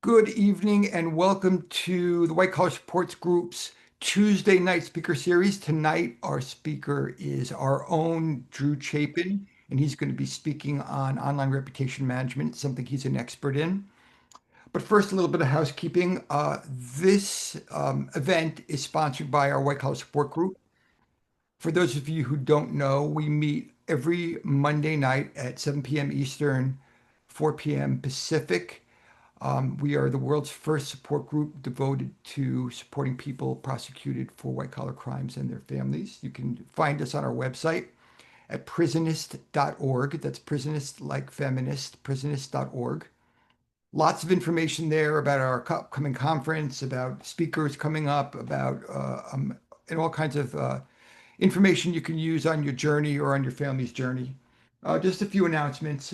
Good evening and welcome to the White Collar Supports Group's Tuesday night speaker series. Tonight, our speaker is our own Drew Chapin, and he's going to be speaking on online reputation management, something he's an expert in. But first, a little bit of housekeeping. This event is sponsored by our White Collar Support Group. For those of you who don't know, we meet every Monday night at 7 p.m. Eastern, 4 p.m. Pacific. We are the world's first support group devoted to supporting people prosecuted for white collar crimes and their families. You can find us on our website at prisonist.org. That's prisonist like feminist, prisonist.org. Lots of information there about our upcoming conference, about speakers coming up, and all kinds of information you can use on your journey or on your family's journey. Just a few announcements.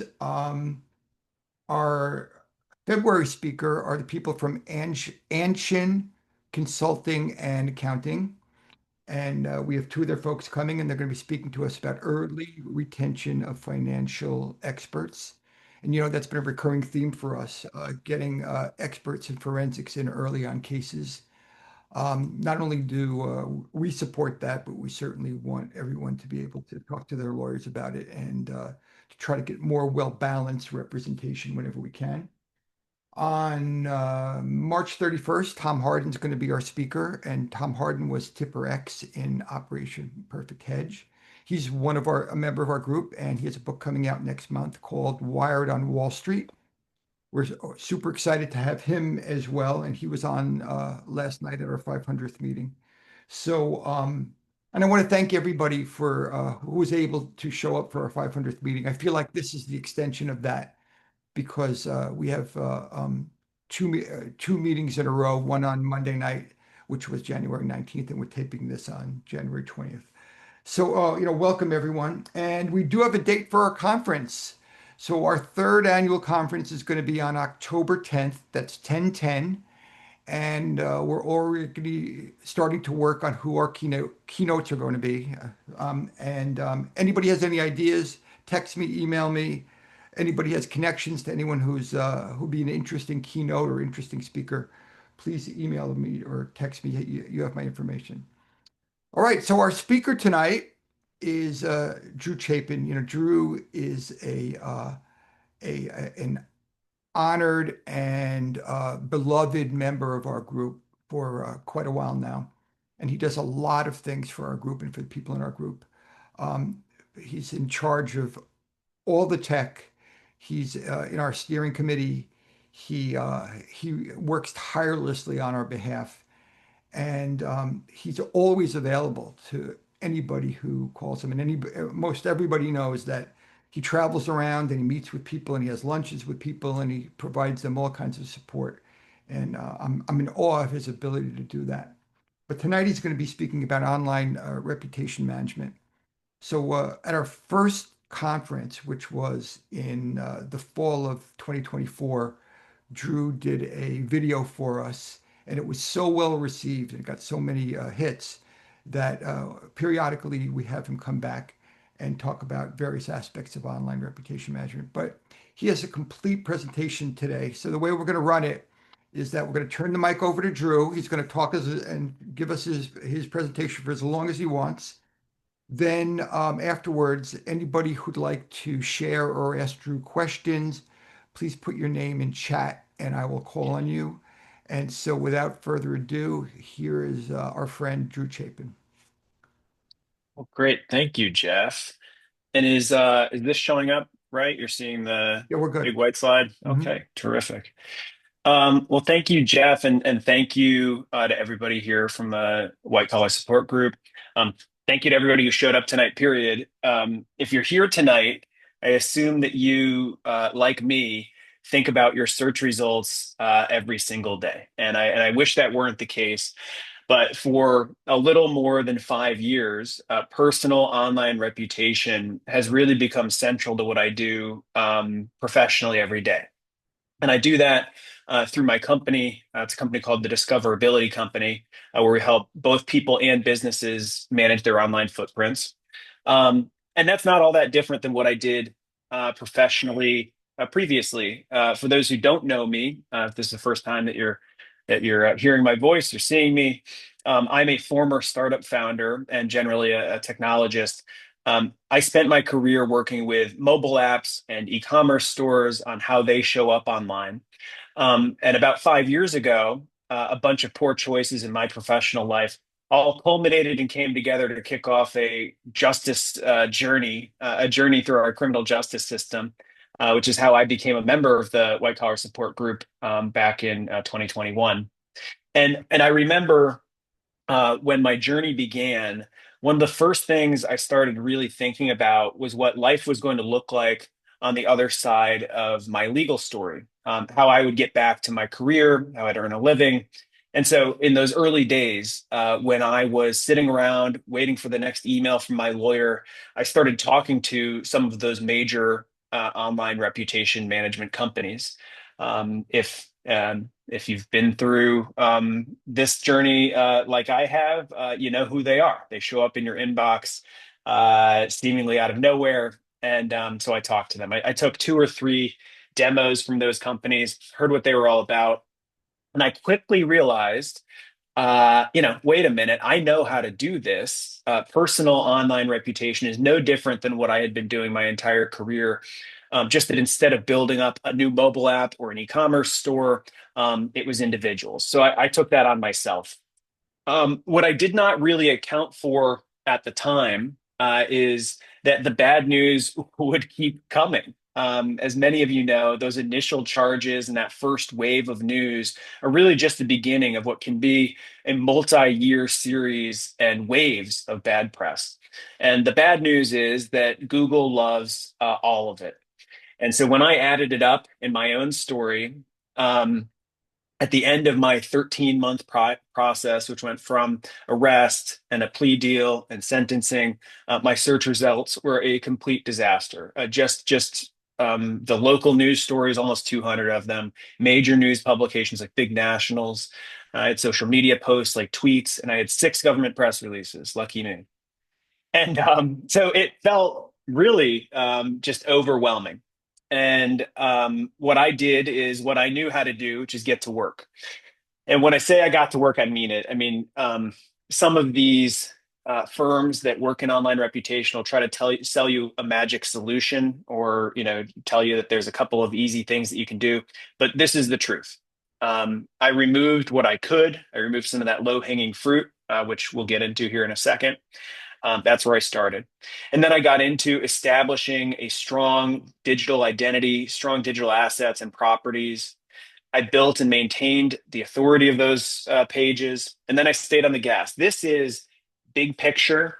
Our February speaker are the people from Anshin Consulting and Accounting. And we have two of their folks coming, and they're going to be speaking to us about early retention of financial experts. And that's been a recurring theme for us, getting experts in forensics in early on cases. Not only do we support that, but we certainly want everyone to be able to talk to their lawyers about it and to try to get more well-balanced representation whenever we can. On March 31st, Tom Harden's going to be our speaker, and Tom Harden was Tipper X in Operation Perfect Hedge. He's a member of our group, and he has a book coming out next month called Wired on Wall Street. We're super excited to have him as well, and he was on last night at our 500th meeting. And I want to thank everybody for who was able to show up for our 500th meeting. I feel like this is the extension of that because we have two meetings in a row, one on Monday night, which was January 19th, and we're taping this on January 20th. So, welcome everyone. And we do have a date for our conference. So our third annual conference is going to be on October 10th. That's 10/10. And we're already starting to work on who our keynotes are going to be. Anybody has any ideas, text me, email me. Anybody has connections to anyone who'd be an interesting keynote or interesting speaker, please email me or text me. You have my information. All right, so our speaker tonight is Drew Chapin. Drew is an honored and beloved member of our group for quite a while now, and he does a lot of things for our group and for the people in our group. He's in charge of all the tech. He's in our steering committee. He works tirelessly on our behalf, and he's always available to anybody who calls him. And most everybody knows that he travels around and he meets with people and he has lunches with people and he provides them all kinds of support. And I'm in awe of his ability to do that. But tonight he's going to be speaking about online reputation management. So at our first conference, which was in the fall of 2024, Drew did a video for us, and it was so well received and got so many hits that periodically we have him come back and talk about various aspects of online reputation management. But he has a complete presentation today. So the way we're going to run it is that we're going to turn the mic over to Drew. He's going to talk and give us his presentation for as long as he wants. Then afterwards, anybody who'd like to share or ask Drew questions, please put your name in chat and I will call on you. And so without further ado, here is our friend Drew Chapin. Well, great. Thank you, Jeff. And is this showing up right? You're seeing the Yeah, we're good. big white slide? Mhm. Okay, terrific. Well, thank you, Jeff, and thank you to everybody here from the White Collar Support Group. Um, Thank you to everybody who showed up tonight, period. If you're here tonight, I assume that you, like me, think about your search results every single day. And I wish that weren't the case. But for a little more than 5 years, personal online reputation has really become central to what I do professionally every day. And I do that through my company. It's a company called the Discoverability Company, where we help both people and businesses manage their online footprints. And that's not all that different than what I did professionally previously. For those who don't know me, if this is the first time that you're hearing my voice, you're seeing me. I'm a former startup founder and generally a technologist. I spent my career working with mobile apps and e-commerce stores on how they show up online. And about 5 years ago, a bunch of poor choices in my professional life all culminated and came together to kick off a justice journey, a journey through our criminal justice system, which is how I became a member of the White Collar Support Group back in 2021. And I remember when my journey began, one of the first things I started really thinking about was what life was going to look like on the other side of my legal story, how I would get back to my career, how I'd earn a living. And so, in those early days, when I was sitting around waiting for the next email from my lawyer, I started talking to some of those major online reputation management companies. If you've been through this journey like I have, you know who they are. They show up in your inbox seemingly out of nowhere. And so I talked to them. I took two or three demos from those companies, heard what they were all about. And I quickly realized, wait a minute, I know how to do this. Personal online reputation is no different than what I had been doing my entire career. Just that instead of building up a new mobile app or an e-commerce store, it was individuals. So I took that on myself. What I did not really account for at the time is that the bad news would keep coming. As many of you know, those initial charges and that first wave of news are really just the beginning of what can be a multi-year series and waves of bad press. And the bad news is that Google loves all of it. And so when I added it up in my own story, um, at the end of my 13-month process, which went from arrest and a plea deal and sentencing, my search results were a complete disaster. Just the local news stories, almost 200 of them, major news publications like big nationals. I had social media posts like tweets, and I had six government press releases. Lucky me. And so it felt really just overwhelming. And what I did is what I knew how to do, which is get to work. And when I say I got to work, I mean it. I mean, some of these firms that work in online reputation will try to sell you a magic solution, or tell you that there's a couple of easy things that you can do. But this is the truth. I removed what I could. I removed some of that low-hanging fruit, which we'll get into here in a second. That's where I started. And then I got into establishing a strong digital identity, strong digital assets and properties. I built and maintained the authority of those pages. And then I stayed on the gas. This is big picture,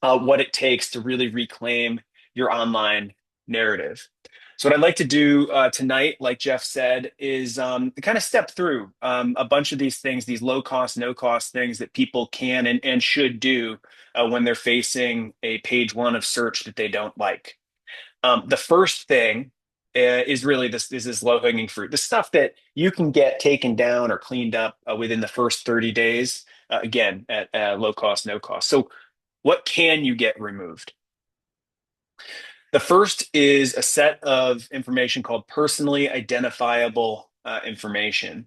what it takes to really reclaim your online narrative. So what I'd like to do tonight, like Jeff said, is kind of step through a bunch of these things, these low cost, no cost things that people can and should do when they're facing a page one of search that they don't like. The first thing is really this low hanging fruit, the stuff that you can get taken down or cleaned up within the first 30 days, again, at low cost, no cost. So what can you get removed? The first is a set of information called personally identifiable information.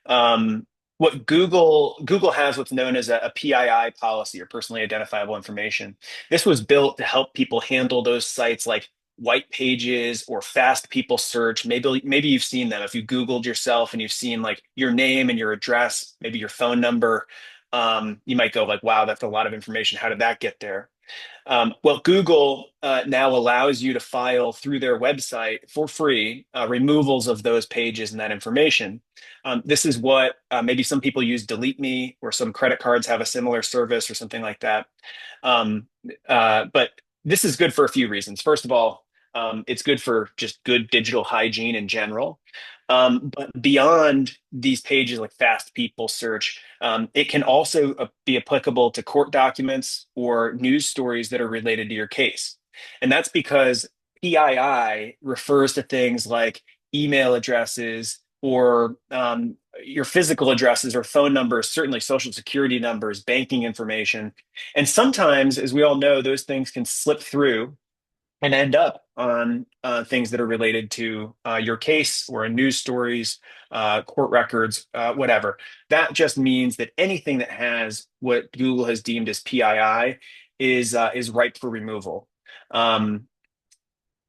What Google has what's known as a PII policy, or personally identifiable information. This was built to help people handle those sites like white pages or fast people search. Maybe you've seen them if you Googled yourself and you've seen like your name and your address, maybe your phone number. You might go like, wow, that's a lot of information. How did that get there? Well, Google now allows you to file through their website for free removals of those pages and that information. This is what maybe some people use Delete Me, or some credit cards have a similar service or something like that. Um, but this is good for a few reasons. First of all, it's good for just good digital hygiene in general. But beyond these pages like fast people search, it can also be applicable to court documents or news stories that are related to your case. And that's because PII refers to things like email addresses or your physical addresses or phone numbers, certainly social security numbers, banking information. And sometimes, as we all know, those things can slip through and end up on things that are related to your case or in news stories, court records, whatever. That just means that anything that has what Google has deemed as PII is ripe for removal. Um,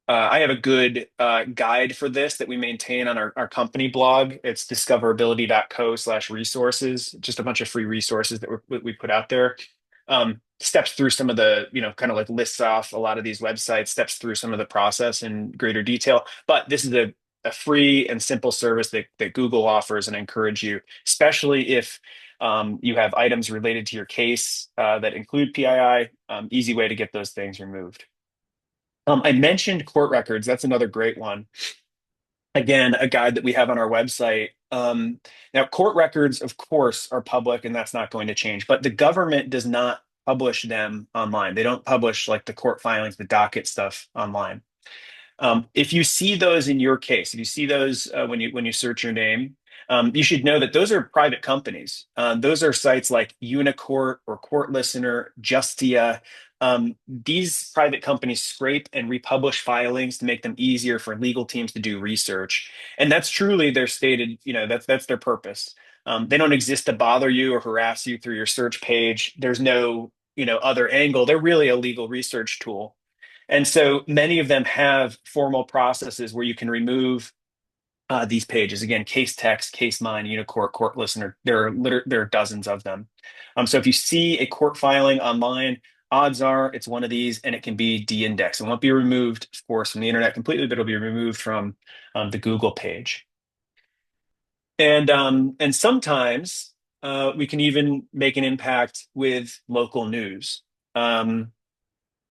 I have a good guide for this that we maintain on our company blog. It's discoverability.co/resources, just a bunch of free resources that we put out there. Steps through some of the, kind of like lists off a lot of these websites, steps through some of the process in greater detail. But this is a free and simple service that Google offers, and I encourage you, especially if you have items related to your case that include PII, easy way to get those things removed. I mentioned court records. That's another great one. Again, a guide that we have on our website. Now, court records, of course, are public, and that's not going to change. But the government does not publish them online. They don't publish like the court filings, the docket stuff online. If you see those in your case, if you see those when you search your name, you should know that those are private companies. Those are sites like Unicourt or Court Listener, Justia. These private companies scrape and republish filings to make them easier for legal teams to do research, and that's truly their stated. That's their purpose. They don't exist to bother you or harass you through your search page. There's no other angle. They're really a legal research tool. And so many of them have formal processes where you can remove these pages. Again, case text, case mine, Unicourt, court listener. There are dozens of them. So if you see a court filing online, odds are it's one of these, and it can be de-indexed. It won't be removed, of course, from the internet completely, but it'll be removed from the Google page. And sometimes we can even make an impact with local news. Um,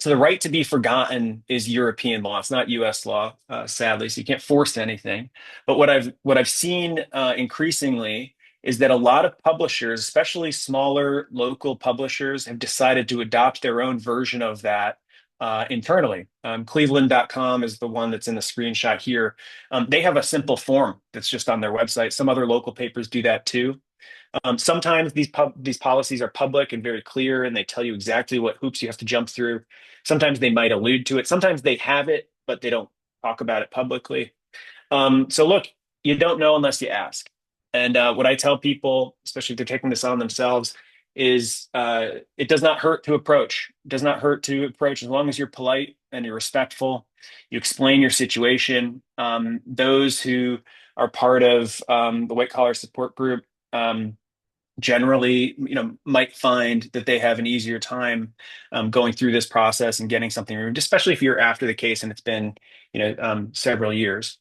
so the right to be forgotten is European law. It's not U.S. law, sadly. So you can't force anything. But what I've seen increasingly is that a lot of publishers, especially smaller local publishers, have decided to adopt their own version of that internally. Cleveland.com is the one that's in the screenshot here. They have a simple form that's just on their website. Some other local papers do that too. Sometimes these policies are public and very clear, and they tell you exactly what hoops you have to jump through. Sometimes they might allude to it. Sometimes they have it, but they don't talk about it publicly. So look, you don't know unless you ask. And what I tell people, especially if they're taking this on themselves, is it does not hurt to approach. It does not hurt to approach as long as you're polite and you're respectful. You explain your situation. Those who are part of the white collar support group. Generally, might find that they have an easier time going through this process and getting something removed, especially if you're after the case and it's been, several years.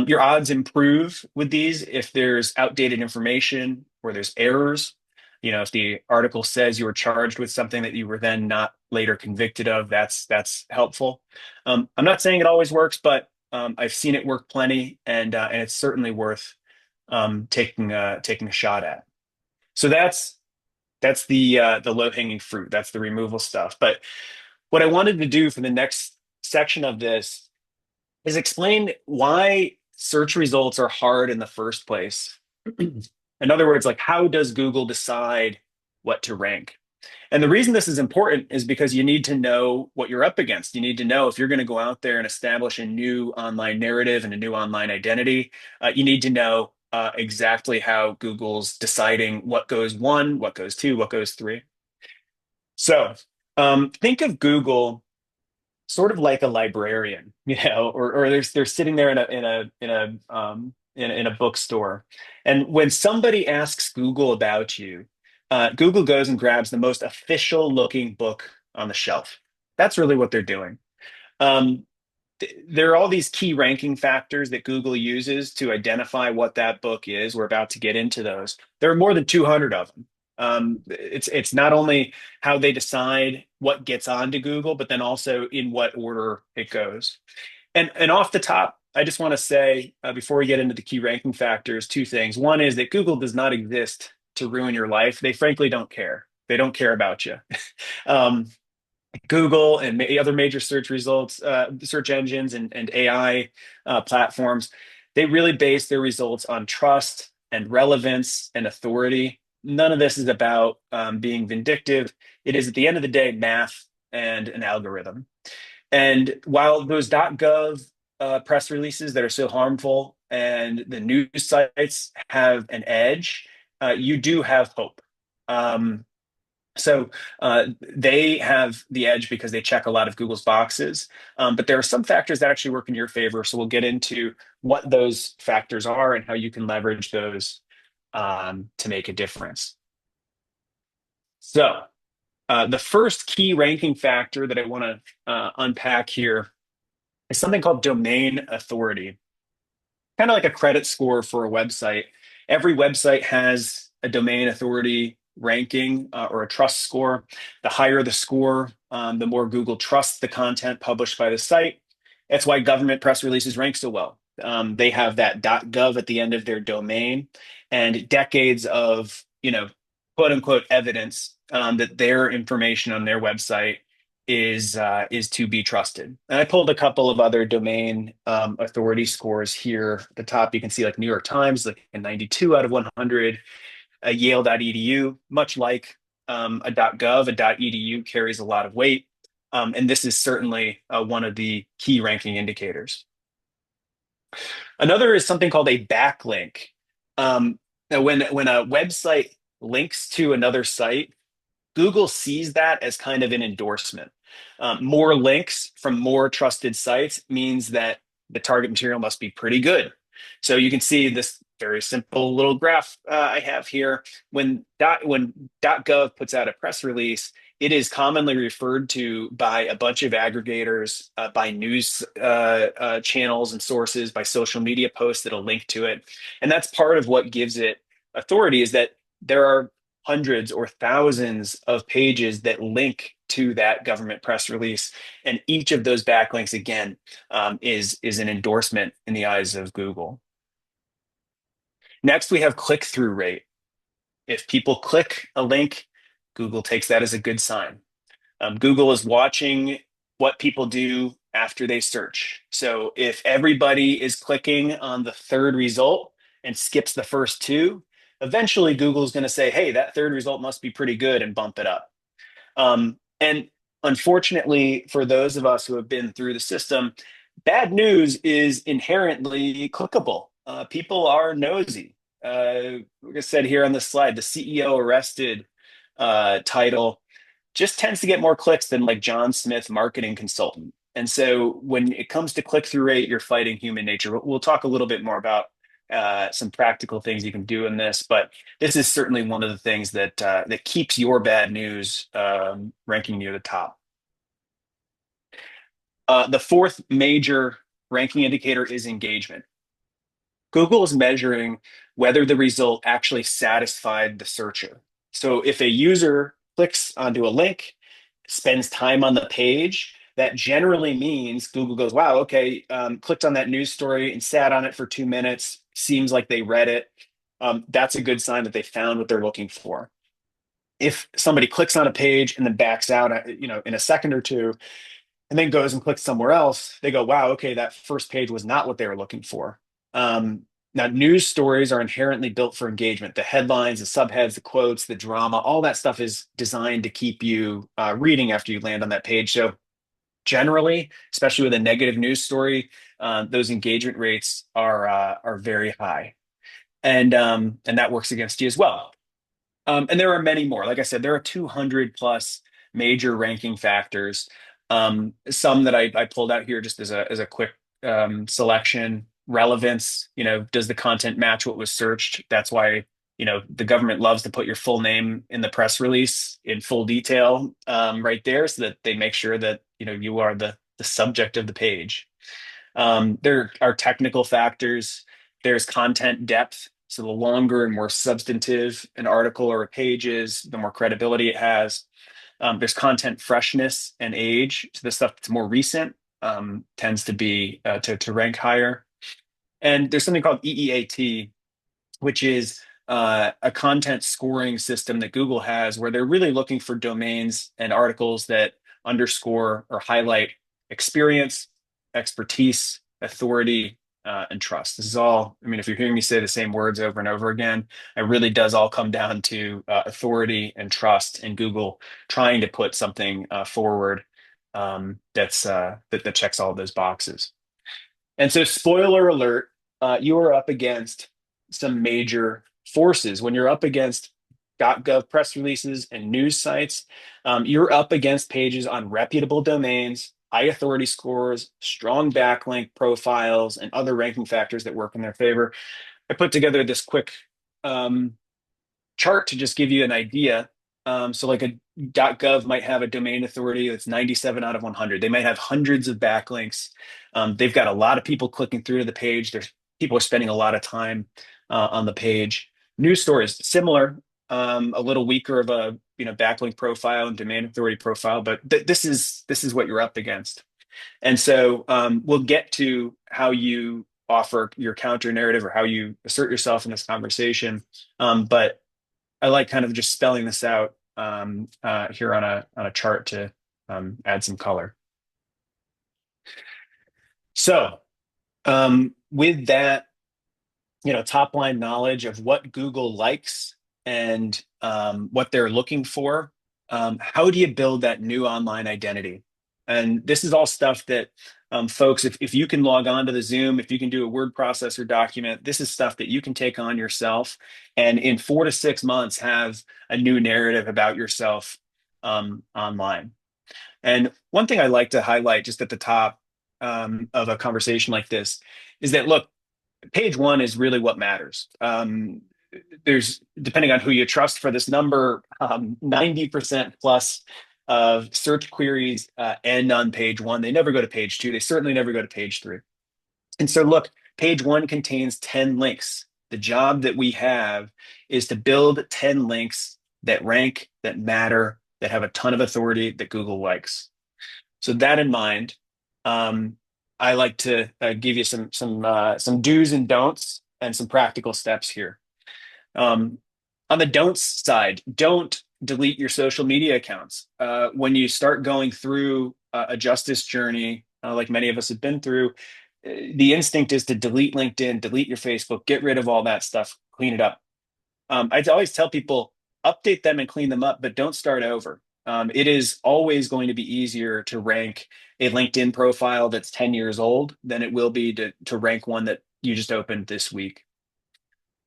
Your odds improve with these if there's outdated information or there's errors. If the article says you were charged with something that you were then not later convicted of, that's helpful. I'm not saying it always works, but I've seen it work plenty, and it's certainly worth taking a shot at. So that's the low hanging fruit. That's the removal stuff. But what I wanted to do for the next section of this is explain why search results are hard in the first place. In other words, like how does Google decide what to rank? And the reason this is important is because you need to know what you're up against. You need to know if you're going to go out there and establish a new online narrative and a new online identity, you need to know exactly how Google's deciding what goes one, what goes two, what goes three. So think of Google sort of like a librarian, or they're sitting there in a bookstore, and when somebody asks Google about you, Google goes and grabs the most official looking book on the shelf. That's really what they're doing. Um, there are all these key ranking factors that Google uses to identify what that book is. We're about to get into those. There are more than 200 of them. It's not only how they decide what gets onto Google, but then also in what order it goes. And off the top, I just want to say before we get into the key ranking factors, two things. One is that Google does not exist to ruin your life. They frankly don't care. They don't care about you. Um, Google and other major search results, search engines and AI platforms, they really base their results on trust and relevance and authority. None of this is about being vindictive. It is, at the end of the day, math and an algorithm. And while those .gov press releases that are so harmful and the news sites have an edge, you do have hope. Um, so they have the edge because they check a lot of Google's boxes. But there are some factors that actually work in your favor. So we'll get into what those factors are and how you can leverage those to make a difference. So the first key ranking factor that I want to unpack here is something called domain authority, kind of like a credit score for a website. Every website has a domain authority ranking or a trust score. The higher the score, the more Google trusts the content published by the site. That's why government press releases rank so well. They have that .gov at the end of their domain, and decades of quote unquote evidence that their information on their website is to be trusted. And I pulled a couple of other domain authority scores here. At the top, you can see like New York Times, like a 92 out of 100, a Yale.edu, much like a .gov, a .edu carries a lot of weight. And this is certainly one of the key ranking indicators. Another is something called a backlink. Now when a website links to another site, Google sees that as kind of an endorsement. More links from more trusted sites means that the target material must be pretty good. So you can see this very simple little graph I have here. When .gov puts out a press release, it is commonly referred to by a bunch of aggregators, by news channels and sources, by social media posts that'll link to it. And that's part of what gives it authority is that there are hundreds or thousands of pages that link to that government press release. And each of those backlinks, again, is an endorsement in the eyes of Google. Next, we have click-through rate. If people click a link, Google takes that as a good sign. Google is watching what people do after they search. So if everybody is clicking on the third result and skips the first two, eventually Google's going to say, hey, that third result must be pretty good and bump it up. And unfortunately, for those of us who have been through the system, bad news is inherently clickable. People are nosy. Like I said here on this slide, the CEO arrested title just tends to get more clicks than like John Smith marketing consultant. And so when it comes to click through rate, you're fighting human nature. We'll talk a little bit more about some practical things you can do in this, but this is certainly one of the things that keeps your bad news ranking near the top. The fourth major ranking indicator is engagement. Google is measuring whether the result actually satisfied the searcher. So if a user clicks onto a link, spends time on the page, that generally means Google goes, wow, okay, clicked on that news story and sat on it for 2 minutes. Seems like they read it. That's a good sign that they found what they're looking for. If somebody clicks on a page and then backs out, in a second or two, and then goes and clicks somewhere else, they go, wow, okay, that first page was not what they were looking for. Now, news stories are inherently built for engagement. The headlines, the subheads, the quotes, the drama, all that stuff is designed to keep you reading after you land on that page. So generally, especially with a negative news story, those engagement rates are very high, and that works against you as well. And there are many more. Like I said, there are 200 plus major ranking factors. Some that I pulled out here just as a quick selection. Relevance, does the content match what was searched? That's why, the government loves to put your full name in the press release in full detail right there so that they make sure that, you are the subject of the page. There are technical factors. There's content depth. So the longer and more substantive an article or a page is, the more credibility it has. There's content freshness and age. So the stuff that's more recent tends to be to rank higher. And there's something called EEAT, which is a content scoring system that Google has where they're really looking for domains and articles that underscore or highlight experience, expertise, authority, and trust. This is all, I mean, if you're hearing me say the same words over and over again, it really does all come down to authority and trust in Google trying to put something forward that checks all of those boxes. And so, spoiler alert, you are up against some major forces. When you're up against .gov press releases and news sites, you're up against pages on reputable domains, high authority scores, strong backlink profiles, and other ranking factors that work in their favor. I put together this quick um, chart to just give you an idea. So like a .gov might have a domain authority that's 97 out of 100. They might have hundreds of backlinks. They've got a lot of people clicking through to the page. There's people are spending a lot of time on the page. News stories similar, a little weaker of a backlink profile and domain authority profile, but this is what you're up against. And so we'll get to how you offer your counter narrative or how you assert yourself in this conversation. But I like kind of just spelling this out here on a chart to add some color. So with that, top line knowledge of what Google likes and what they're looking for, how do you build that new online identity? And this is all stuff that folks, if you can log on to the Zoom, if you can do a word processor document, this is stuff that you can take on yourself and in 4 to 6 months have a new narrative about yourself online. And one thing I like to highlight just at the top of a conversation like this is that, look, page one is really what matters. There's, depending on who you trust for this number, 90% plus of search queries end on page one. They never go to page two. They certainly never go to page three. And so, look, page one contains 10 links. The job that we have is to build 10 links that rank, that matter, that have a ton of authority that Google likes. So that in mind, um, I like to give you some do's and don'ts and some practical steps here. Um, on the don'ts side, don't delete your social media accounts. When you start going through a justice journey, like many of us have been through, the instinct is to delete LinkedIn, delete your Facebook, get rid of all that stuff, clean it up. I always tell people update them and clean them up, but don't start over. It is always going to be easier to rank a LinkedIn profile that's 10 years old than it will be to rank one that you just opened this week.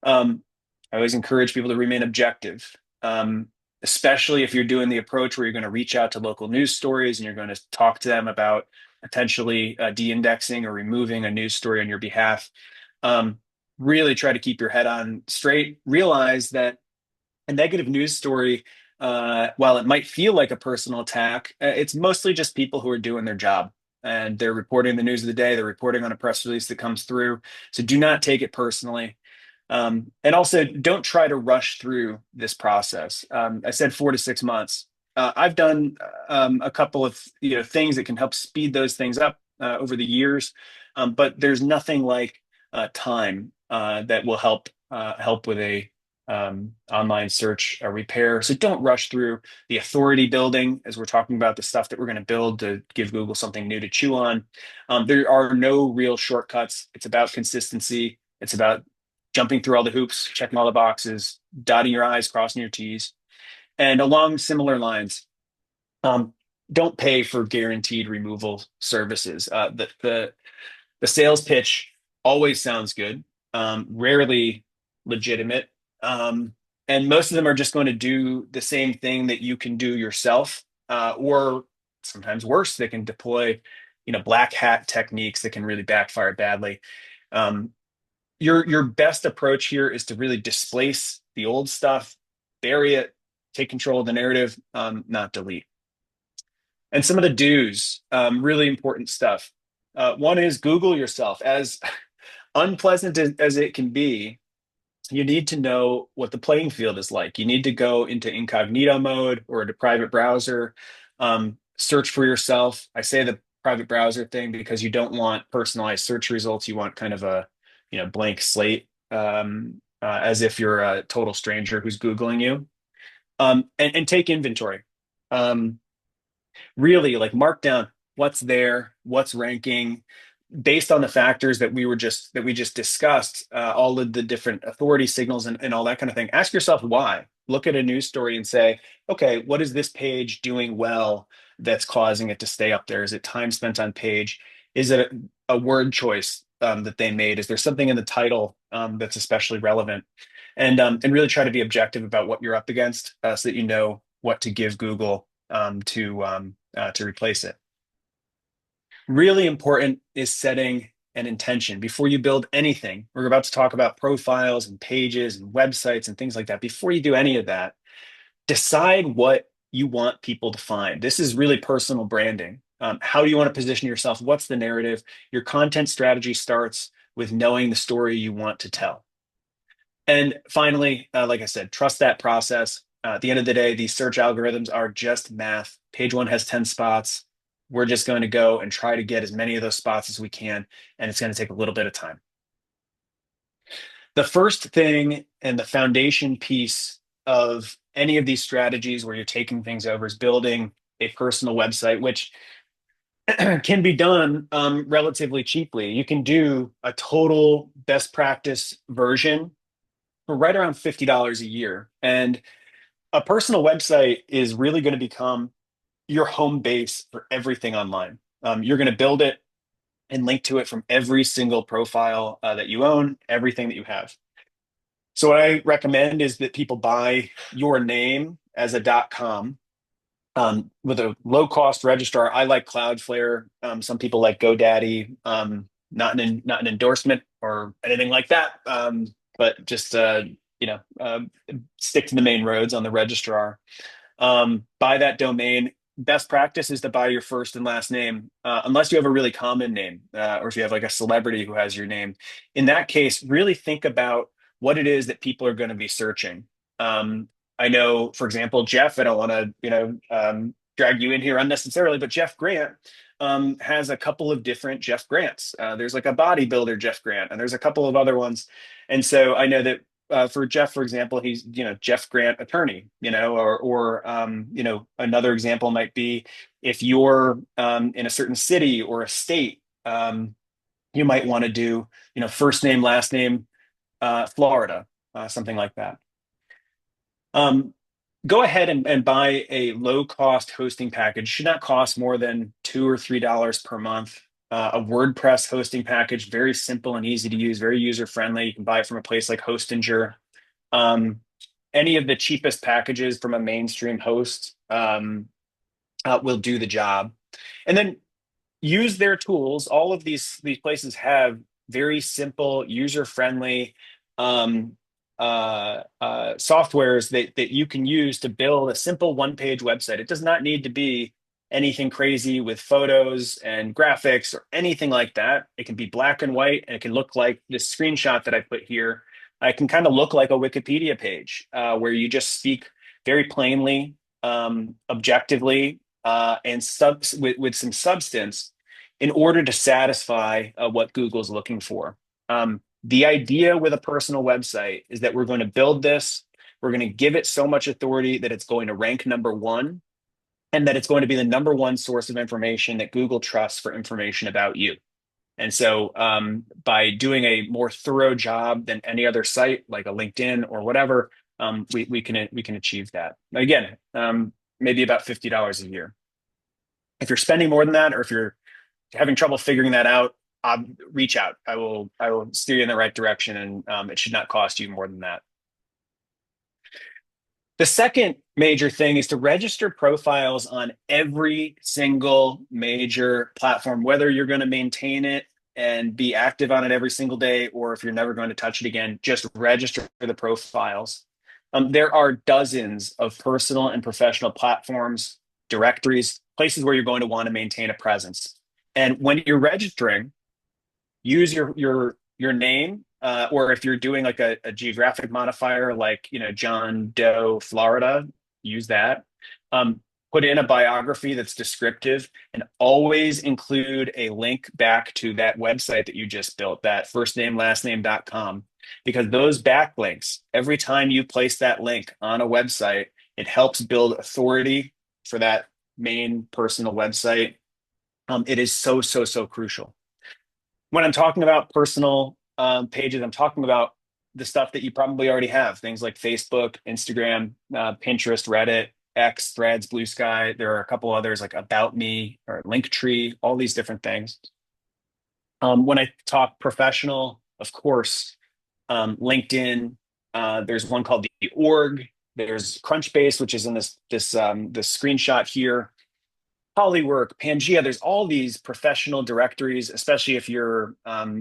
I always encourage people to remain objective, especially if you're doing the approach where you're going to reach out to local news stories and you're going to talk to them about potentially de-indexing or removing a news story on your behalf. Really try to keep your head on straight. Realize that a negative news story, while it might feel like a personal attack, it's mostly just people who are doing their job and they're reporting the news of the day. They're reporting on a press release that comes through. So do not take it personally. And also, don't try to rush through this process. I said 4 to 6 months. I've done a couple of things that can help speed those things up over the years, but there's nothing like time that will help with a online search repair. So don't rush through the authority building as we're talking about the stuff that we're going to build to give Google something new to chew on. There are no real shortcuts. It's about consistency. It's about jumping through all the hoops, checking all the boxes, dotting your I's, crossing your T's. And along similar lines, um, don't pay for guaranteed removal services. The sales pitch always sounds good, rarely legitimate. And most of them are just going to do the same thing that you can do yourself, or sometimes worse, they can deploy, black hat techniques that can really backfire badly. Um, your best approach here is to really displace the old stuff, bury it, take control of the narrative, not delete. And some of the do's, really important stuff. One is Google yourself. As unpleasant as it can be, you need to know what the playing field is like. You need to go into incognito mode or into private browser, search for yourself. I say the private browser thing because you don't want personalized search results. You want kind of a blank slate, as if you're a total stranger who's Googling you, and take inventory. Um, Really like mark down what's there, what's ranking based on the factors that we just discussed, all of the different authority signals and all that kind of thing. Ask yourself why. Look at a news story and say, okay, what is this page doing well that's causing it to stay up there? Is it time spent on page? Is it a word choice that they made? Is there something in the title that's especially relevant? And really try to be objective about what you're up against, so that you know what to give Google to replace it. Really important is setting an intention before you build anything. We're about to talk about profiles and pages and websites and things like that. Before you do any of that, decide what you want people to find. This is really personal branding. How do you want to position yourself? What's the narrative? Your content strategy starts with knowing the story you want to tell. And finally, like I said, trust that process. At the end of the day, these search algorithms are just math. Page one has 10 spots. We're just going to go and try to get as many of those spots as we can, and it's going to take a little bit of time. The first thing and the foundation piece of any of these strategies where you're taking things over is building a personal website, which can be done relatively cheaply. You can do a total best practice version for right around $50 a year. And a personal website is really going to become your home base for everything online. You're going to build it and link to it from every single profile that you own, everything that you have. So what I recommend is that people buy your name as a .com with a low cost registrar. I like Cloudflare. Some people like GoDaddy. Not an endorsement or anything like that. But just you know, uh, stick to the main roads on the registrar. Buy that domain. Best practice is to buy your first and last name, unless you have a really common name, or if you have like a celebrity who has your name. In that case, really think about what it is that people are going to be searching. I know, for example, Jeff, I don't want to, drag you in here unnecessarily, but Jeff Grant has a couple of different Jeff Grants. There's like a bodybuilder Jeff Grant, and there's a couple of other ones. And so I know that for Jeff, for example, he's Jeff Grant attorney, or another example might be if you're in a certain city or a state, you might want to do first name last name Florida, something like that. Um, Go ahead and buy a low cost hosting package. Should not cost more than $2 or $3 per month. A WordPress hosting package, very simple and easy to use, very user friendly. You can buy it from a place like Hostinger. Um, any of the cheapest packages from a mainstream host will do the job. And then use their tools. All of these places have very simple, user-friendly softwares that you can use to build a simple one-page website. It does not need to be anything crazy with photos and graphics or anything like that. It can be black and white, and it can look like this screenshot that I put here. It can kind of look like a Wikipedia page where you just speak very plainly, objectively, and with some substance in order to satisfy what Google's looking for. The idea with a personal website is that we're going to build this, we're going to give it so much authority that it's going to rank number one, and that it's going to be the number one source of information that Google trusts for information about you. And so by doing a more thorough job than any other site, like a LinkedIn or whatever, we can achieve that. Again, maybe about $50 a year. If you're spending more than that, or if you're having trouble figuring that out, reach out. I will steer you in the right direction, and it should not cost you more than that. The second major thing is to register profiles on every single major platform, whether you're going to maintain it and be active on it every single day, or if you're never going to touch it again, just register the profiles. There are dozens of personal and professional platforms, directories, places where you're going to want to maintain a presence. And when you're registering, use your name, or if you're doing like a geographic modifier, like John Doe, Florida, use that. Um, Put in a biography that's descriptive, and always include a link back to that website that you just built, that first name last name.com, because those backlinks, every time you place that link on a website, it helps build authority for that main personal website. It is so crucial. When I'm talking about personal pages, I'm talking about the stuff that you probably already have, things like Facebook, Instagram, Pinterest, Reddit. X, Threads, Blue Sky. There are a couple others like About Me or Linktree, all these different things. When I talk professional, of course, LinkedIn. There's one called the Org. There's Crunchbase, which is in this screenshot here. Polywork, Pangea. There's all these professional directories, especially if you're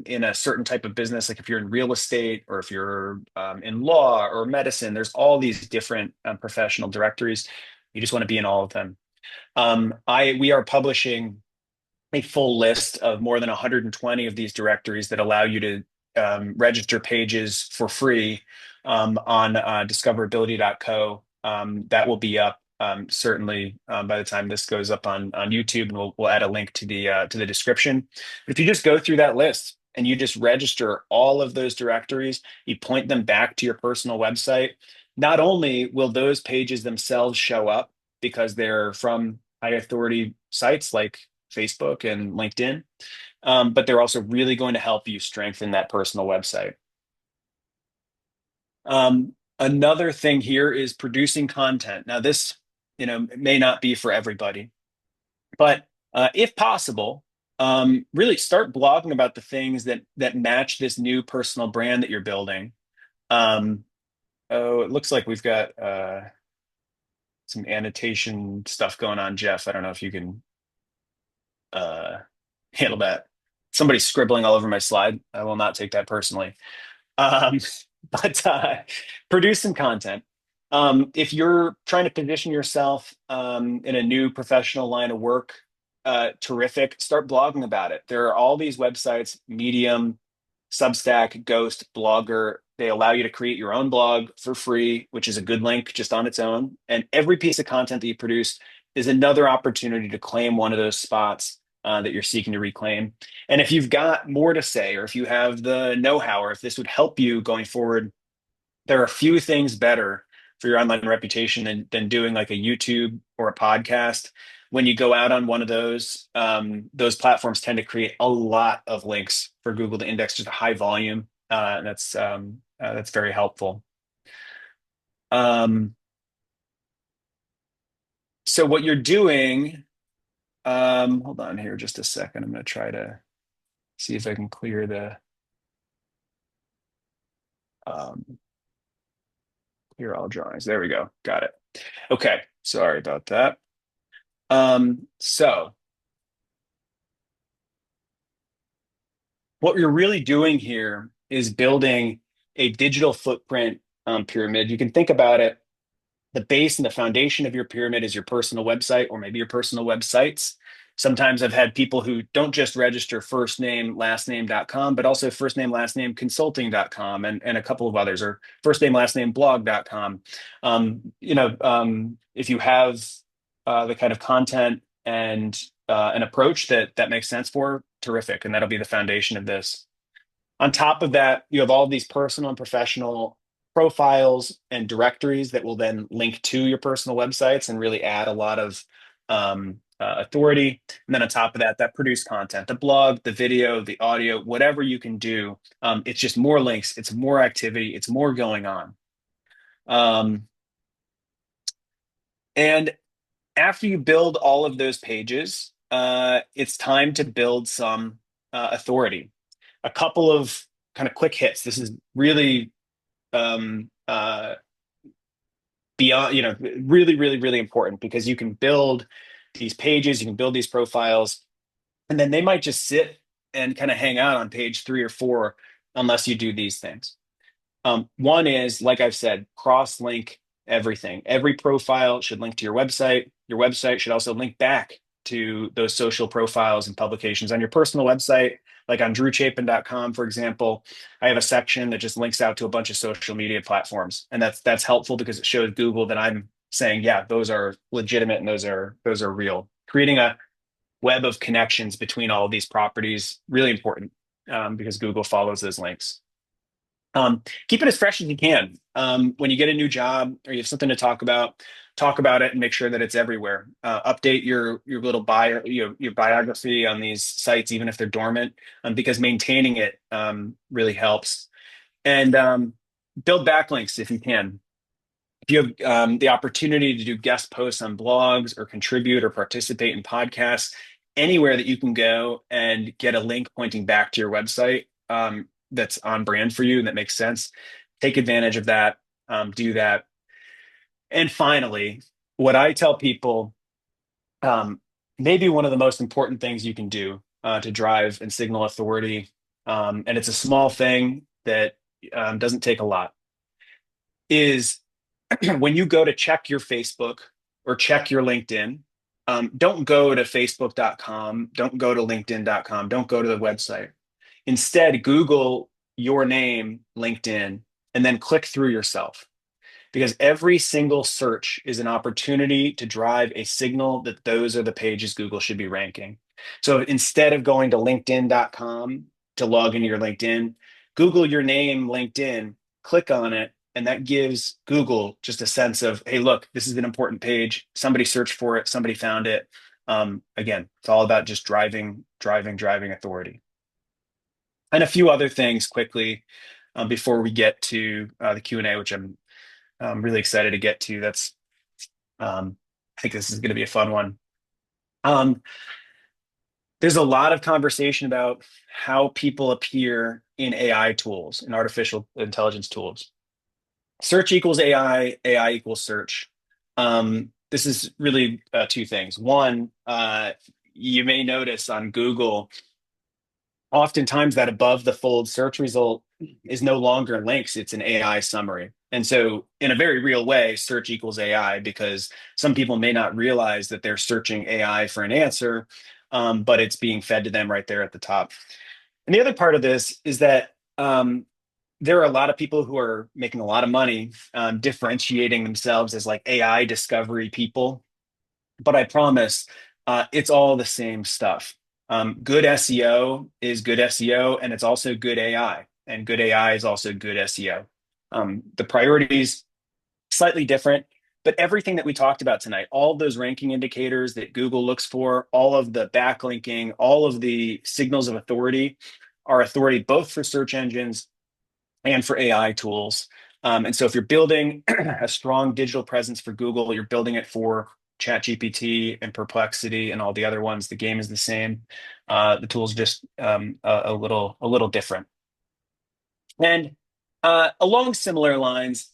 in a certain type of business, like if you're in real estate or if you're in law or medicine. There's all these different professional directories. You just want to be in all of them. We are publishing a full list of more than 120 of these directories that allow you to register pages for free on discoverability.co. That will be up certainly by the time this goes up on YouTube, and we'll add a link to the description. But if you just go through that list and you just register all of those directories, you point them back to your personal website. Not only will those pages themselves show up because they're from high authority sites like Facebook and LinkedIn, but they're also really going to help you strengthen that personal website. Another thing here is producing content. Now, this, may not be for everybody, but if possible, really start blogging about the things that match this new personal brand that you're building. Um, oh, it looks like we've got some annotation stuff going on, Jeff. I don't know if you can uh, handle that. Somebody's scribbling all over my slide. I will not take that personally. Um, but produce some content. If you're trying to position yourself in a new professional line of work, terrific. Start blogging about it. There are all these websites, Medium, Substack, Ghost, Blogger. They allow you to create your own blog for free, which is a good link just on its own. And every piece of content that you produce is another opportunity to claim one of those spots that you're seeking to reclaim. And if you've got more to say, or if you have the know-how, or if this would help you going forward, there are few things better for your online reputation than doing like a YouTube or a podcast. When you go out on one of those platforms tend to create a lot of links for Google to index, just a high volume, and that's very helpful. Um, so what you're doing, hold on here just a second. I'm going to try to see if I can clear um, clear all drawings. There we go. Got it. Okay. Sorry about that. So what you're really doing here is building a digital footprint pyramid. You can think about it. The base and the foundation of your pyramid is your personal website or maybe your personal websites. Sometimes I've had people who don't just register first name, last name.com, but also first name, last name consulting.com and a couple of others, or first name, last name blog.com. If you have the kind of content and an approach that makes sense for, terrific. And that'll be the foundation of this. On top of that, you have all these personal and professional profiles and directories that will then link to your personal websites and really add a lot of authority. And then on top of that, that produce content, the blog, the video, the audio, whatever you can do. It's just more links, it's more activity, it's more going on. And after you build all of those pages, it's time to build some authority. A couple of kind of quick hits. This is really beyond, really, really, really important because you can build these pages, you can build these profiles, and then they might just sit and kind of hang out on page 3 or 4 unless you do these things. One is, like I've said, cross-link everything. Every profile should link to your website. Your website should also link back to those social profiles and publications on your personal website. Like on drewchapin.com, for example, I have a section that just links out to a bunch of social media platforms. And that's helpful because it shows Google that I'm saying, yeah, those are legitimate and those are real. Creating a web of connections between all of these properties, really important because Google follows those links. Keep it as fresh as you can. When you get a new job or you have something to talk about it and make sure that it's everywhere. Update your little bio, your biography on these sites, even if they're dormant, because maintaining it really helps. And build backlinks if you can. If you have the opportunity to do guest posts on blogs or contribute or participate in podcasts, anywhere that you can go and get a link pointing back to your website that's on brand for you and that makes sense, take advantage of that, do that. And finally, what I tell people, um, maybe one of the most important things you can do to drive and signal authority, and it's a small thing that doesn't take a lot, is when you go to check your Facebook or check your LinkedIn, don't go to facebook.com, don't go to linkedin.com, don't go to the website. Instead, Google your name, LinkedIn, and then click through yourself because every single search is an opportunity to drive a signal that those are the pages Google should be ranking. So instead of going to linkedin.com to log into your LinkedIn, Google your name, LinkedIn, click on it, and that gives Google just a sense of, hey, look, this is an important page. Somebody searched for it, somebody found it. Again, it's all about just driving authority. And a few other things quickly before we get to the Q&A, which I'm really excited to get to. I think this is going to be a fun one. Um, there's a lot of conversation about how people appear in AI tools, in artificial intelligence tools. Search equals AI, AI equals search. This is really two things. One, you may notice on Google, oftentimes that above the fold search result is no longer links, it's an AI summary. And so, in a very real way, search equals AI because some people may not realize that they're searching AI for an answer, but it's being fed to them right there at the top. And the other part of this is that there are a lot of people who are making a lot of money differentiating themselves as like AI discovery people, but I promise it's all the same stuff. Good SEO is good SEO, and it's also good AI, and good AI is also good SEO. The priorities slightly different, but everything that we talked about tonight, all of those ranking indicators that Google looks for, all of the backlinking, all of the signals of authority are authority both for search engines and for AI tools. And so if you're building a strong digital presence for Google, you're building it for ChatGPT and Perplexity and all the other ones. The game is the same. The tool's just a little different. And along similar lines,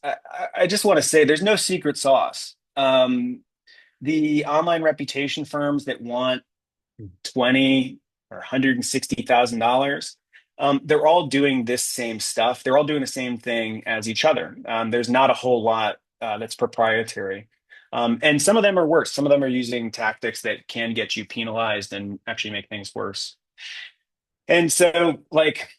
I just want to say there's no secret sauce. The online reputation firms that want 20 or $160,000, they're all doing this same stuff. They're all doing the same thing as each other. There's not a whole lot that's proprietary. And some of them are worse. Some of them are using tactics that can get you penalized and actually make things worse. And so, like,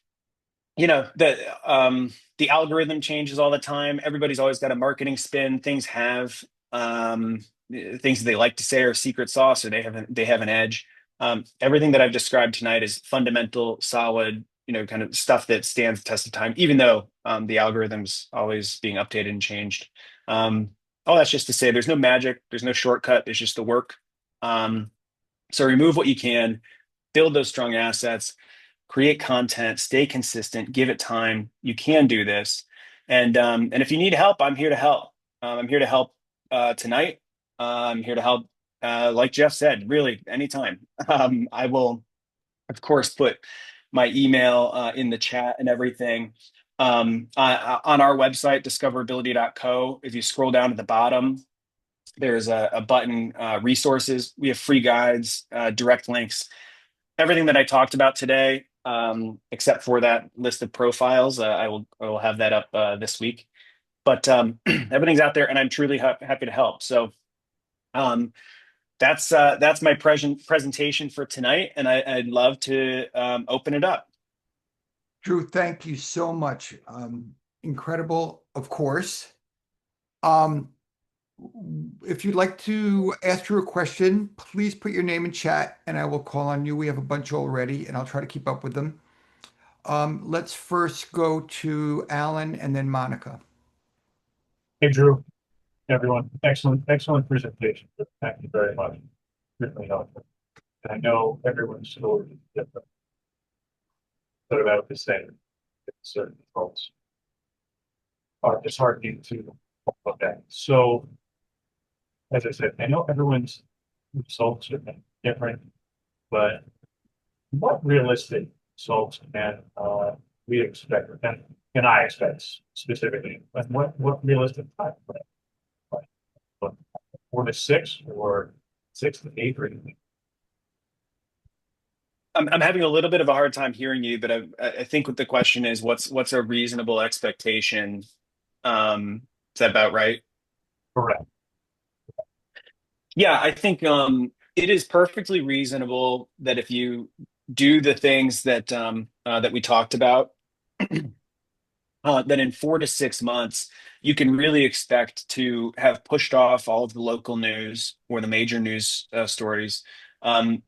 the algorithm changes all the time. Everybody's always got a marketing spin. Things have things that they like to say are secret sauce, or they have an edge. Everything that I've described tonight is fundamental, solid, kind of stuff that stands the test of time, even though the algorithm's always being updated and changed. All that's just to say there's no magic, there's no shortcut, there's just the work. Um, so remove what you can, build those strong assets, create content, stay consistent, give it time. You can do this. And if you need help, I'm here to help. I'm here to help tonight. I'm here to help, like Jeff said, really anytime. I will, of course, put my email in the chat and everything. On our website, discoverability.co, if you scroll down to the bottom, there's a button, resources. We have free guides, direct links, everything that I talked about today, except for that list of profiles. I will have that up this week. But everything's out there, and I'm truly happy to help. So um, that's my presentation for tonight, and I'd love to open it up. Drew, thank you so much. Incredible, of course. Um, if you'd like to ask Drew a question, please put your name in chat and I will call on you. We have a bunch already and I'll try to keep up with them. Let's first go to Alan and then Monica. Hey, Drew, everyone. Excellent presentation. Thank you very much. Really helpful. And I know everyone's story is different, but about the same in certain folks. Disheartening to Okay, so as I said, I know everyone's results are different, but what realistic results can we expect, can I expect specifically? Like what realistic time frame? Like 4 to 6 or 6 to 8 or anything? I'm having a little bit of a hard time hearing you, but I think what the question is, what's a reasonable expectation? Is that about right? Correct. Yeah, I think it is perfectly reasonable that if you do the things that we talked about, then in 4 to 6 months, you can really expect to have pushed off all of the local news or the major news stories, and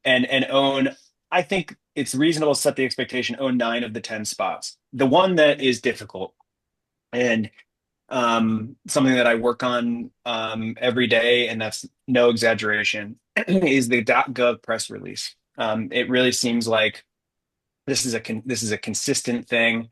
own. I think it's reasonable to set the expectation own 9 of the 10 spots. The one that is difficult and something that I work on every day, and that's no exaggeration, is the .gov press release. It really seems like this is a consistent thing.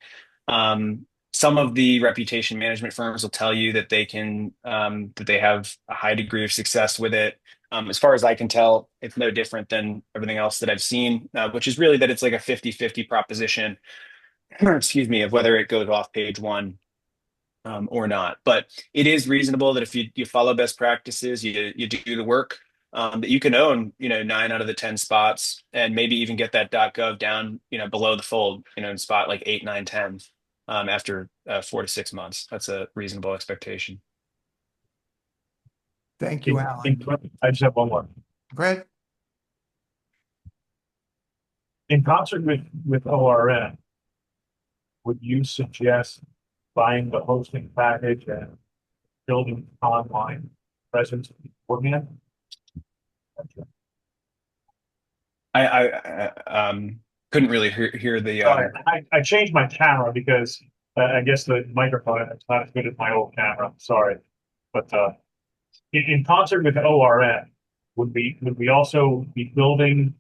Some of the reputation management firms will tell you that that they have a high degree of success with it. As far as I can tell, it's no different than everything else that I've seen, which is really that it's like a 50-50 proposition, excuse me, of whether it goes off page one or not. But it is reasonable that if you follow best practices, you do the work, that you can own 9 out of the 10 spots, and maybe even get that .gov down below the fold, in spot like 8, 9, 10, after 4 to 6 months. That's a reasonable expectation. Thank you, Alan. I just have one more. Brett? In concert with ORM, would you suggest buying the hosting package and building online presence beforehand? I couldn't really hear the Sorry, I changed my camera because I guess the microphone is not as good as my old camera. Sorry, but in concert with ORM, would we also be building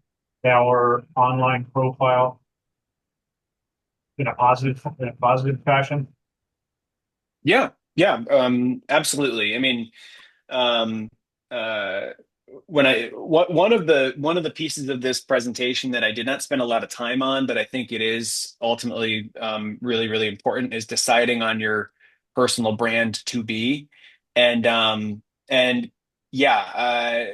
our online profile in a positive fashion? Yeah, yeah, absolutely. I mean, um, uh, one of the pieces of this presentation that I did not spend a lot of time on, but I think it is ultimately really, really important, is deciding on your personal brand to be, and yeah,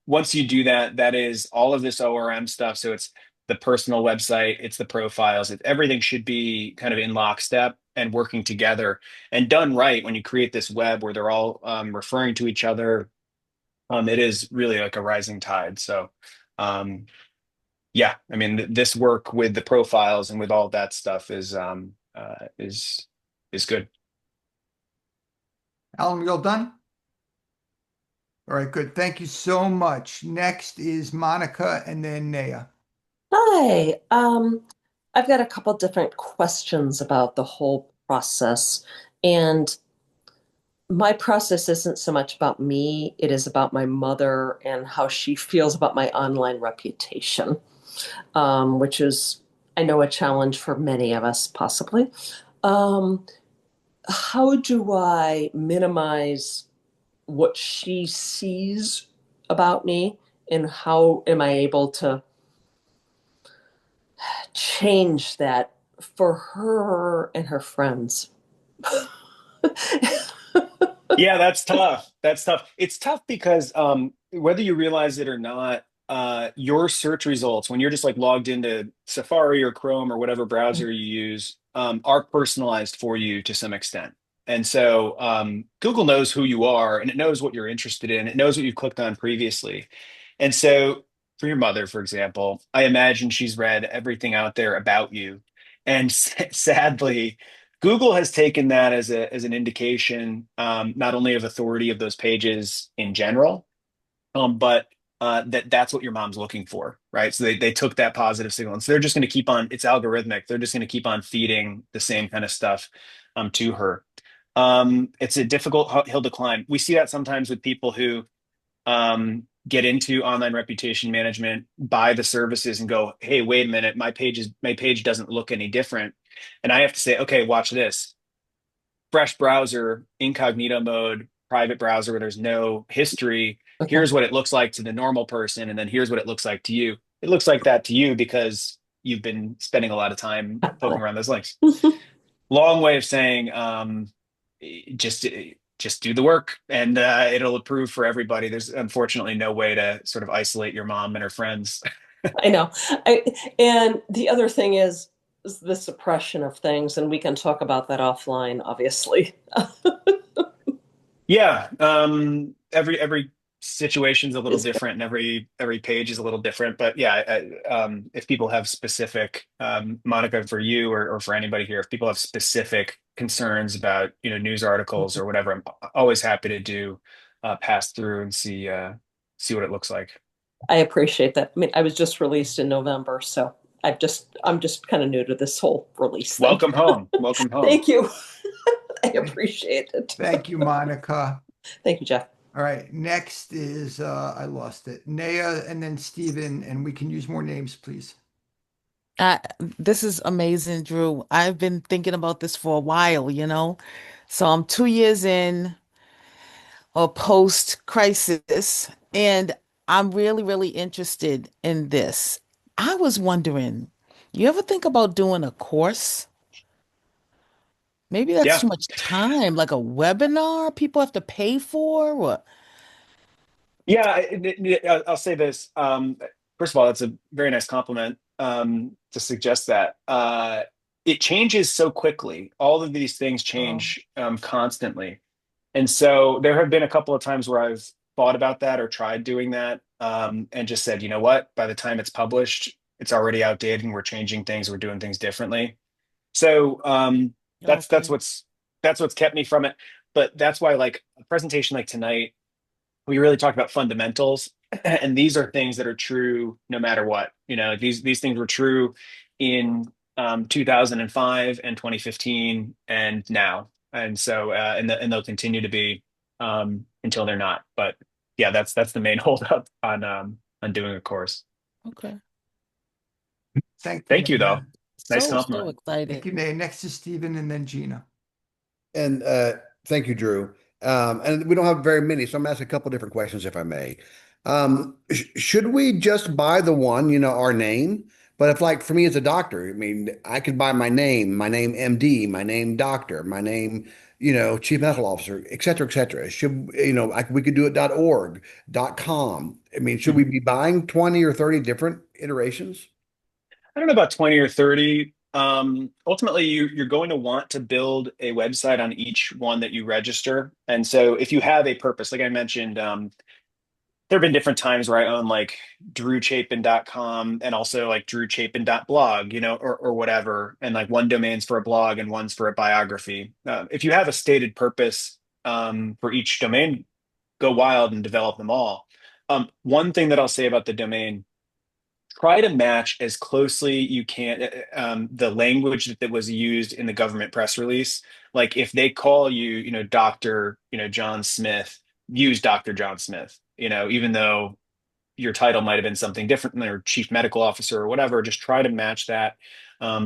once you do that, that is all of this ORM stuff. So it's the personal website, it's the profiles, everything should be kind of in lockstep and working together and done right. When you create this web where they're all referring to each other, it is really like a rising tide. So, um, yeah, I mean, this work with the profiles and with all that stuff is good. Alan, we all done? All right, good. Thank you so much. Next is Monica and then Naya. Hi. I've got a couple different questions about the whole process. And my process isn't so much about me, it is about my mother and how she feels about my online reputation, which is, I know, a challenge for many of us, possibly. Um, how do I minimize what she sees about me, and how am I able to change that for her and her friends? Yeah, that's tough. That's tough. It's tough because whether you realize it or not, your search results, when you're just like logged into Safari or Chrome or whatever browser you use, are personalized for you to some extent. And so Google knows who you are, and it knows what you're interested in. It knows what you've clicked on previously. And so for your mother, for example, I imagine she's read everything out there about you. And sadly, Google has taken that as an indication, not only of authority of those pages in general, but that's what your mom's looking for, right? So they took that positive signal, and so they're just going to keep on. It's algorithmic. They're just going to keep on feeding the same kind of stuff to her. It's a difficult hill to climb. We see that sometimes with people who get into online reputation management, buy the services, and go, "Hey, wait a minute, my page doesn't look any different," and I have to say, "Okay, watch this." fresh browser, incognito mode, private browser where there's no history. Okay. Here's what it looks like to the normal person, and then here's what it looks like to you. It looks like that to you because you've been spending a lot of time poking around those links. Long way of saying, just just do the work, and it'll approve for everybody. There's unfortunately no way to sort of isolate your mom and her friends. I know. And the other thing is the suppression of things, and we can talk about that offline, obviously. Yeah, every situation's a little Is different, and every page is a little different. But yeah, if people have specific, Monica, for you or for anybody here, if people have specific concerns about news articles or whatever, I'm always happy to do pass through and see what it looks like. I appreciate that. I mean, I was just released in November, so I'm just kind of new to this whole release thing. Welcome home. Welcome home. Thank you. I appreciate it. Thank you, Monica. Thank you, Jeff. All right, next is I lost it. Naya and then Stephen, and we can use more names, please. Uh, this is amazing, Drew. I've been thinking about this for a while, you know. So I'm 2 years in or post crisis, and I'm really, really interested in this. I was wondering, you ever think about doing a course? Maybe that's Yeah. too much time, like a webinar people have to pay for? What? Yeah, I'll say this. First of all, that's a very nice compliment to suggest that. It changes so quickly. All of these things Oh, change constantly. And so there have been a couple of times where I've thought about that or tried doing that and just said, you know what, by the time it's published, it's already outdated and we're changing things, we're doing things differently. So that's that's Okay. what's that's what's kept me from it. But that's why like a presentation like tonight we really talk about fundamentals, and these are things that are true no matter what. These things were true in 2005 and 2015 and now, and so and they'll continue to be until they're not. But yeah, that's the main holdup on doing a course. Okay. thank you, Thank you, Naya. though. Nice So compliment. Thank excited. you, Naya. Next is Stephen and then Gina. And thank you, Drew. And we don't have very many, so I'm gonna ask a couple different questions if I may. Should we just buy the one, our name? But if like for me as a doctor, I mean, I could buy my name MD, my name doctor, my name, chief medical officer, et cetera, et cetera. We could do it .org, .com. I mean, should we Mhm. be buying 20 or 30 different iterations? I don't know about 20 or 30. Ultimately, you're going to want to build a website on each one that you register. And so if you have a purpose, like I mentioned, there have been different times where I own like drewchapin.com and also like drewchapin.blog, or whatever. And like one domain's for a blog and one's for a biography. If you have a stated purpose for each domain, go wild and develop them all. One thing that I'll say about the domain, try to match as closely you can the language that was used in the government press release. Like if they call you, Dr. John Smith, use Dr. John Smith, even though your title might have been something different than your chief medical officer or whatever. Just try to match that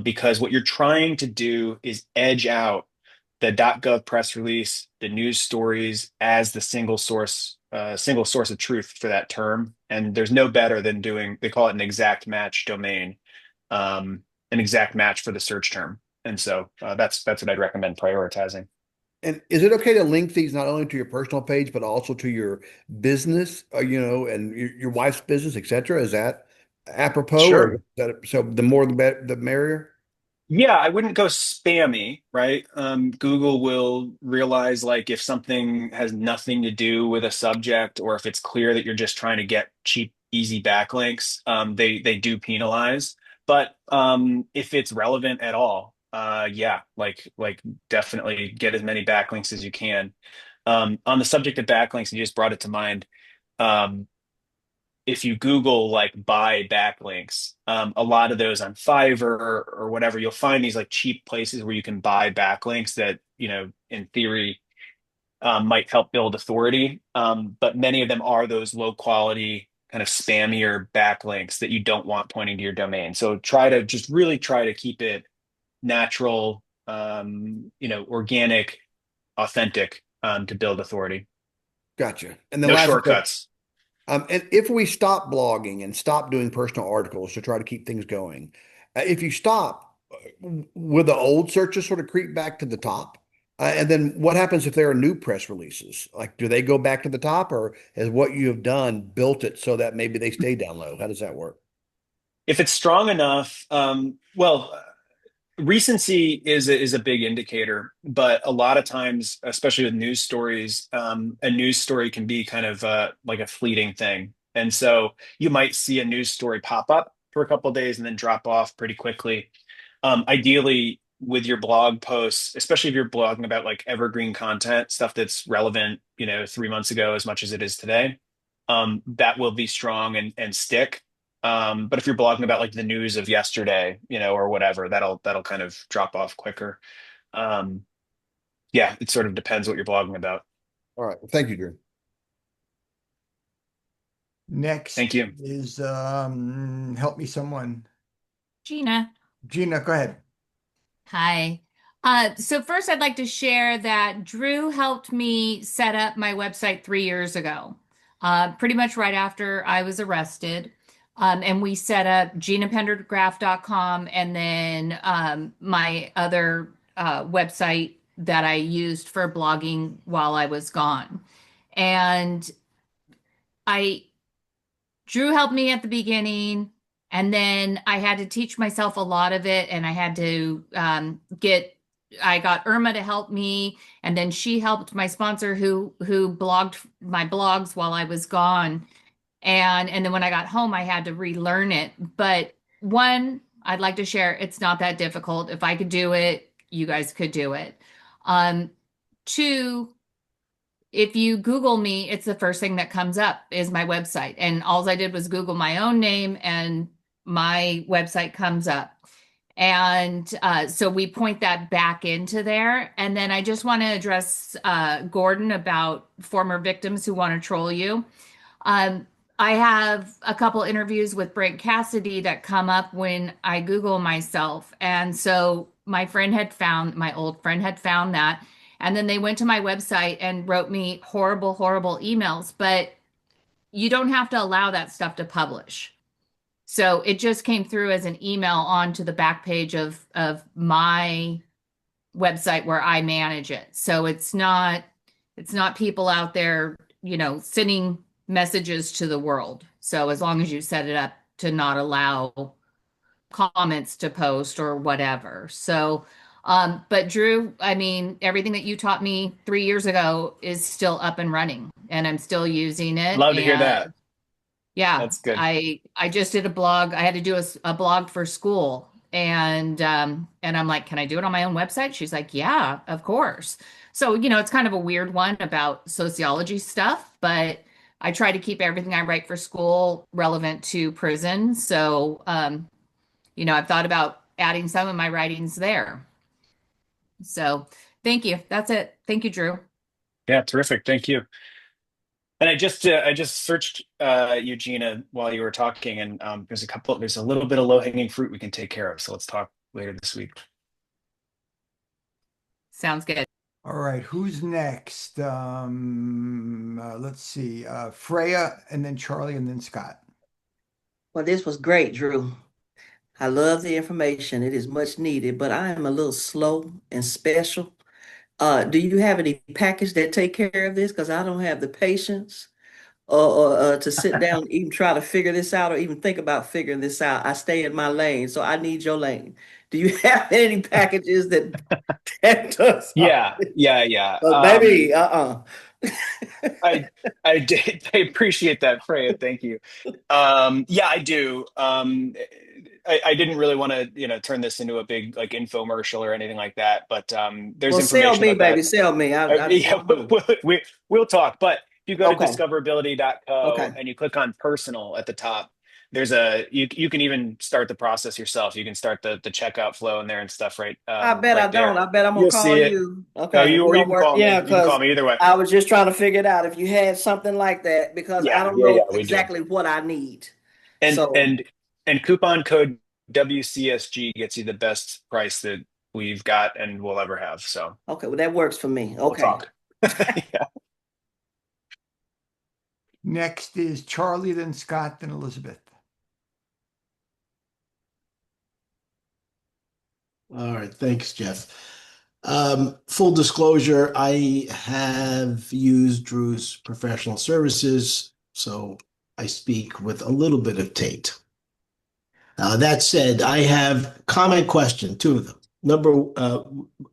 because what you're trying to do is edge out the .gov press release, the news stories as the single source of truth for that term. And there's no better than doing, they call it an exact match domain, an exact match for the search term. And so that's what I'd recommend prioritizing. And is it okay to link these not only to your personal page, but also to your business, and your wife's business, et cetera? Is that apropos, or is Sure. that so the more the better, the merrier? Yeah, I wouldn't go spammy, right? Google will realize like if something has nothing to do with a subject, or if it's clear that you're just trying to get cheap, easy backlinks, they do penalize. But if it's relevant at all, yeah, like definitely get as many backlinks as you can. On the subject of backlinks, you just brought it to mind. Um, if you Google like buy backlinks, a lot of those on Fiverr or whatever, you'll find these like cheap places where you can buy backlinks that, in theory, might help build authority. But many of them are those low quality, kind of spammier backlinks that you don't want pointing to your domain. So try to keep it natural, organic, authentic to build authority. Gotcha. And then No last question. shortcuts. And if we stop blogging and stop doing personal articles to try to keep things going, if you stop, will the old searches sort of creep back to the top? And then what happens if there are new press releases? Like, do they go back to the top, or has what you have done built it so that maybe they stay down low? How does that work? If it's strong enough, recency is a big indicator, but a lot of times, especially with news stories, a news story can be kind of like a fleeting thing. And so you might see a news story pop up for a couple of days and then drop off pretty quickly. Ideally, with your blog posts, especially if you're blogging about like evergreen content, stuff that's relevant, 3 months ago as much as it is today, that will be strong and stick. But if you're blogging about like the news of yesterday, or whatever, that'll kind of drop off quicker. Um, yeah, it sort of depends what you're blogging about. All right. Well, thank you, Drew. Thank Next you. is help me someone. Gina. Gina, go ahead. Hi. So first I'd like to share that Drew helped me set up my website 3 years ago, pretty much right after I was arrested. And we set up ginapendergraph.com and then my other website that I used for blogging while I was gone. And I Drew helped me at the beginning, and then I had to teach myself a lot of it, and I had to I got Irma to help me, and then she helped my sponsor who blogged my blogs while I was gone. And then when I got home, I had to relearn it. But one, I'd like to share, it's not that difficult. If I could do it, you guys could do it. Two, if you Google me, it's the first thing that comes up is my website. And all I did was Google my own name and my website comes up. And so we point that back into there. And then I just want to address Gordon about former victims who want to troll you. I have a couple interviews with Brent Cassidy that come up when I Google myself. And so my old friend had found that. And then they went to my website and wrote me horrible, horrible emails. But you don't have to allow that stuff to publish. So it just came through as an email onto the back page of my website where I manage it. So it's not people out there, sending messages to the world. So as long as you set it up to not allow comments to post or whatever. So but Drew, I mean, everything that you taught me 3 years ago is still up and running and I'm still using it. Love to hear that. Yeah, That's good. I just did a blog. I had to do a blog for school, and I'm like, can I do it on my own website? She's like, yeah, of course. So it's kind of a weird one about sociology stuff, but I try to keep everything I write for school relevant to prison. So I've thought about adding some of my writings there. So thank you. That's it. Thank you, Drew. Yeah, terrific. Thank you. And I just searched Eugenia while you were talking, and there's a little bit of low-hanging fruit we can take care of. So let's talk later this week. Sounds good. All right, who's next? Let's see. Freya, and then Charlie, and then Scott. Well, this was great, Drew. I love the information. It is much needed, but I am a little slow and special. Do you have any package that take care of this? Because I don't have the patience or to sit down and even try to figure this out or even think about figuring this out. I stay in my lane, so I need your lane. Do you have any packages that does? Yeah. Maybe, I I appreciate that, Freya. Thank you. Yeah, I do. I didn't really want to, turn this into a big like infomercial or anything like that, but there's well, sell information me, about that. baby, sell me. I just Yeah, want to. we'll talk. But if you go to Okay. discoverability.co Okay. and you click on personal at the top, you can even start the process yourself. You can start the checkout flow in there and stuff right. I bet I right there. don't. I bet I'm gonna You'll call see it. you. No, Okay, you we're or you gonna can work. call me. Yeah, You can call because me either way. I was just trying to figure it out if you had something like that because I don't know We do. exactly what I need. And So and coupon code WCSG gets you the best price that we've got and will ever have. So Okay, well, that works for me. we'll Okay. talk. Yeah. Next is Charlie, then Scott, then Elizabeth. All right, thanks, Jeff. Full disclosure, I have used Drew's professional services, so I speak with a little bit of taint. That said, I have comment question, two of them. Number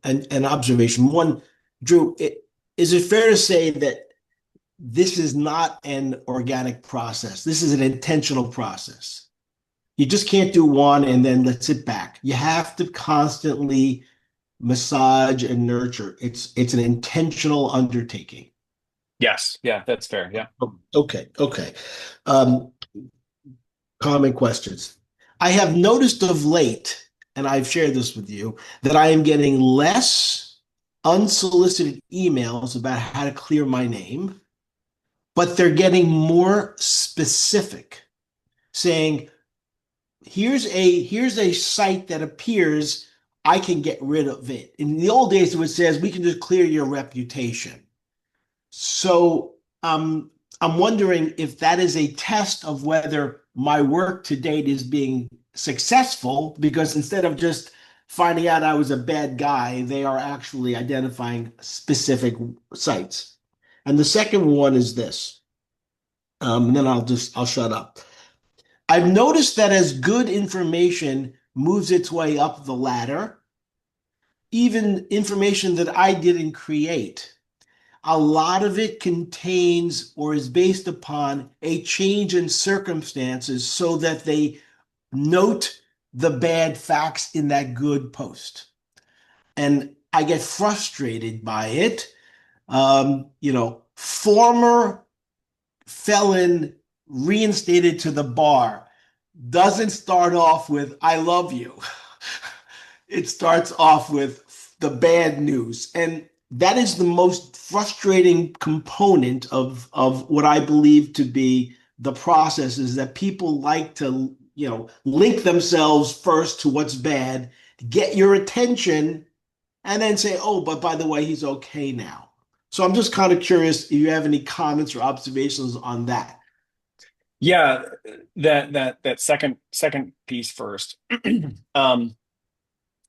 an observation. One, Drew, is it fair to say that this is not an organic process? This is an intentional process. You just can't do one and then let sit back. You have to constantly massage and nurture. It's an intentional undertaking. Yes. Yeah, that's fair. Yeah. Okay. Um, Common questions. I have noticed of late, and I've shared this with you, that I am getting less unsolicited emails about how to clear my name, but they're getting more specific, saying, here's a site that appears I can get rid of it. In the old days, it says we can just clear your reputation. So I'm wondering if that is a test of whether my work to date is being successful, because instead of just finding out I was a bad guy, they are actually identifying specific sites. And the second one is this, and then I'll shut up. I've noticed that as good information moves its way up the ladder, even information that I didn't create, a lot of it contains or is based upon a change in circumstances so that they note the bad facts in that good post. And I get frustrated by it. Former felon reinstated to the bar doesn't start off with "I love you." It starts off with the bad news. And that is the most frustrating component of what I believe to be the process, is that people like to, link themselves first to what's bad, get your attention, and then say, oh, but by the way, he's okay now. So I'm just kind of curious if you have any comments or observations on that. Yeah, that second piece first. Um,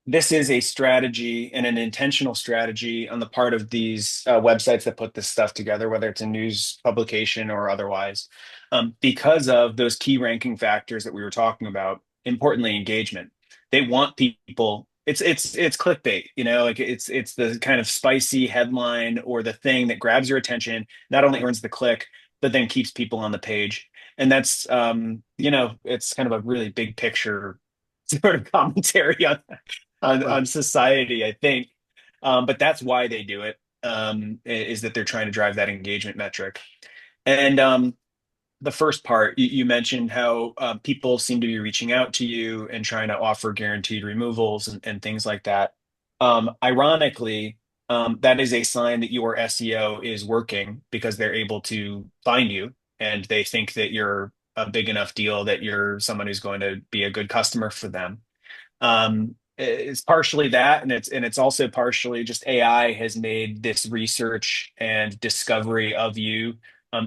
this is a strategy and an intentional strategy on the part of these websites that put this stuff together, whether it's a news publication or otherwise, because of those key ranking factors that we were talking about. Importantly, engagement. They want people. It's clickbait, like it's the kind of spicy headline or the thing that grabs your attention, not only earns the click, but then keeps people on the page. And that's it's kind of a really big picture sort of commentary on society, I think. But that's why they do it, is that they're trying to drive that engagement metric. And the first part, you mentioned how people seem to be reaching out to you and trying to offer guaranteed removals and things like that. Ironically, that is a sign that your SEO is working, because they're able to find you and they think that you're a big enough deal that you're someone who's going to be a good customer for them. It's partially that, and it's also partially just AI has made this research and discovery of you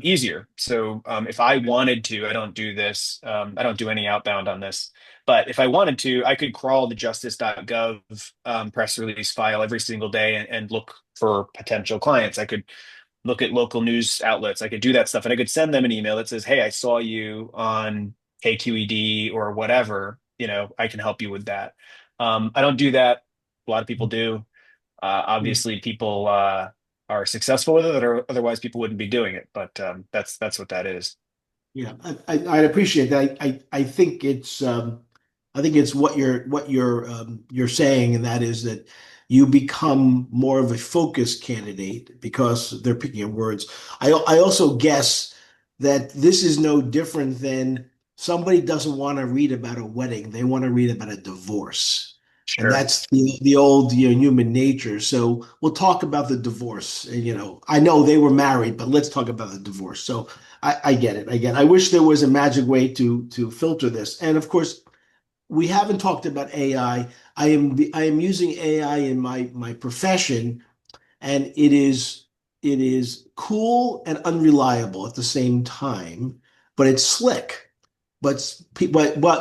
easier. So if I wanted to, I don't do this. I don't do any outbound on this. But if I wanted to, I could crawl the justice.gov press release file every single day and look for potential clients. I could look at local news outlets. I could do that stuff, and I could send them an email that says, "Hey, I saw you on KQED or whatever. I can help you with that." I don't do that. A lot of people do. Obviously, people are successful with it, or otherwise people wouldn't be doing it. But that's what that is. Yeah, I appreciate that. I think it's what you're saying, and that is that you become more of a focus candidate because they're picking your words. I also guess that this is no different than somebody doesn't want to read about a wedding; they want to read about a divorce. And Sure. that's the old, human nature. So we'll talk about the divorce. And, I know they were married, but let's talk about the divorce. So I get it. I wish there was a magic way to filter this. And of course, we haven't talked about AI. I am using AI in my profession, and it is cool and unreliable at the same time, but it's slick. But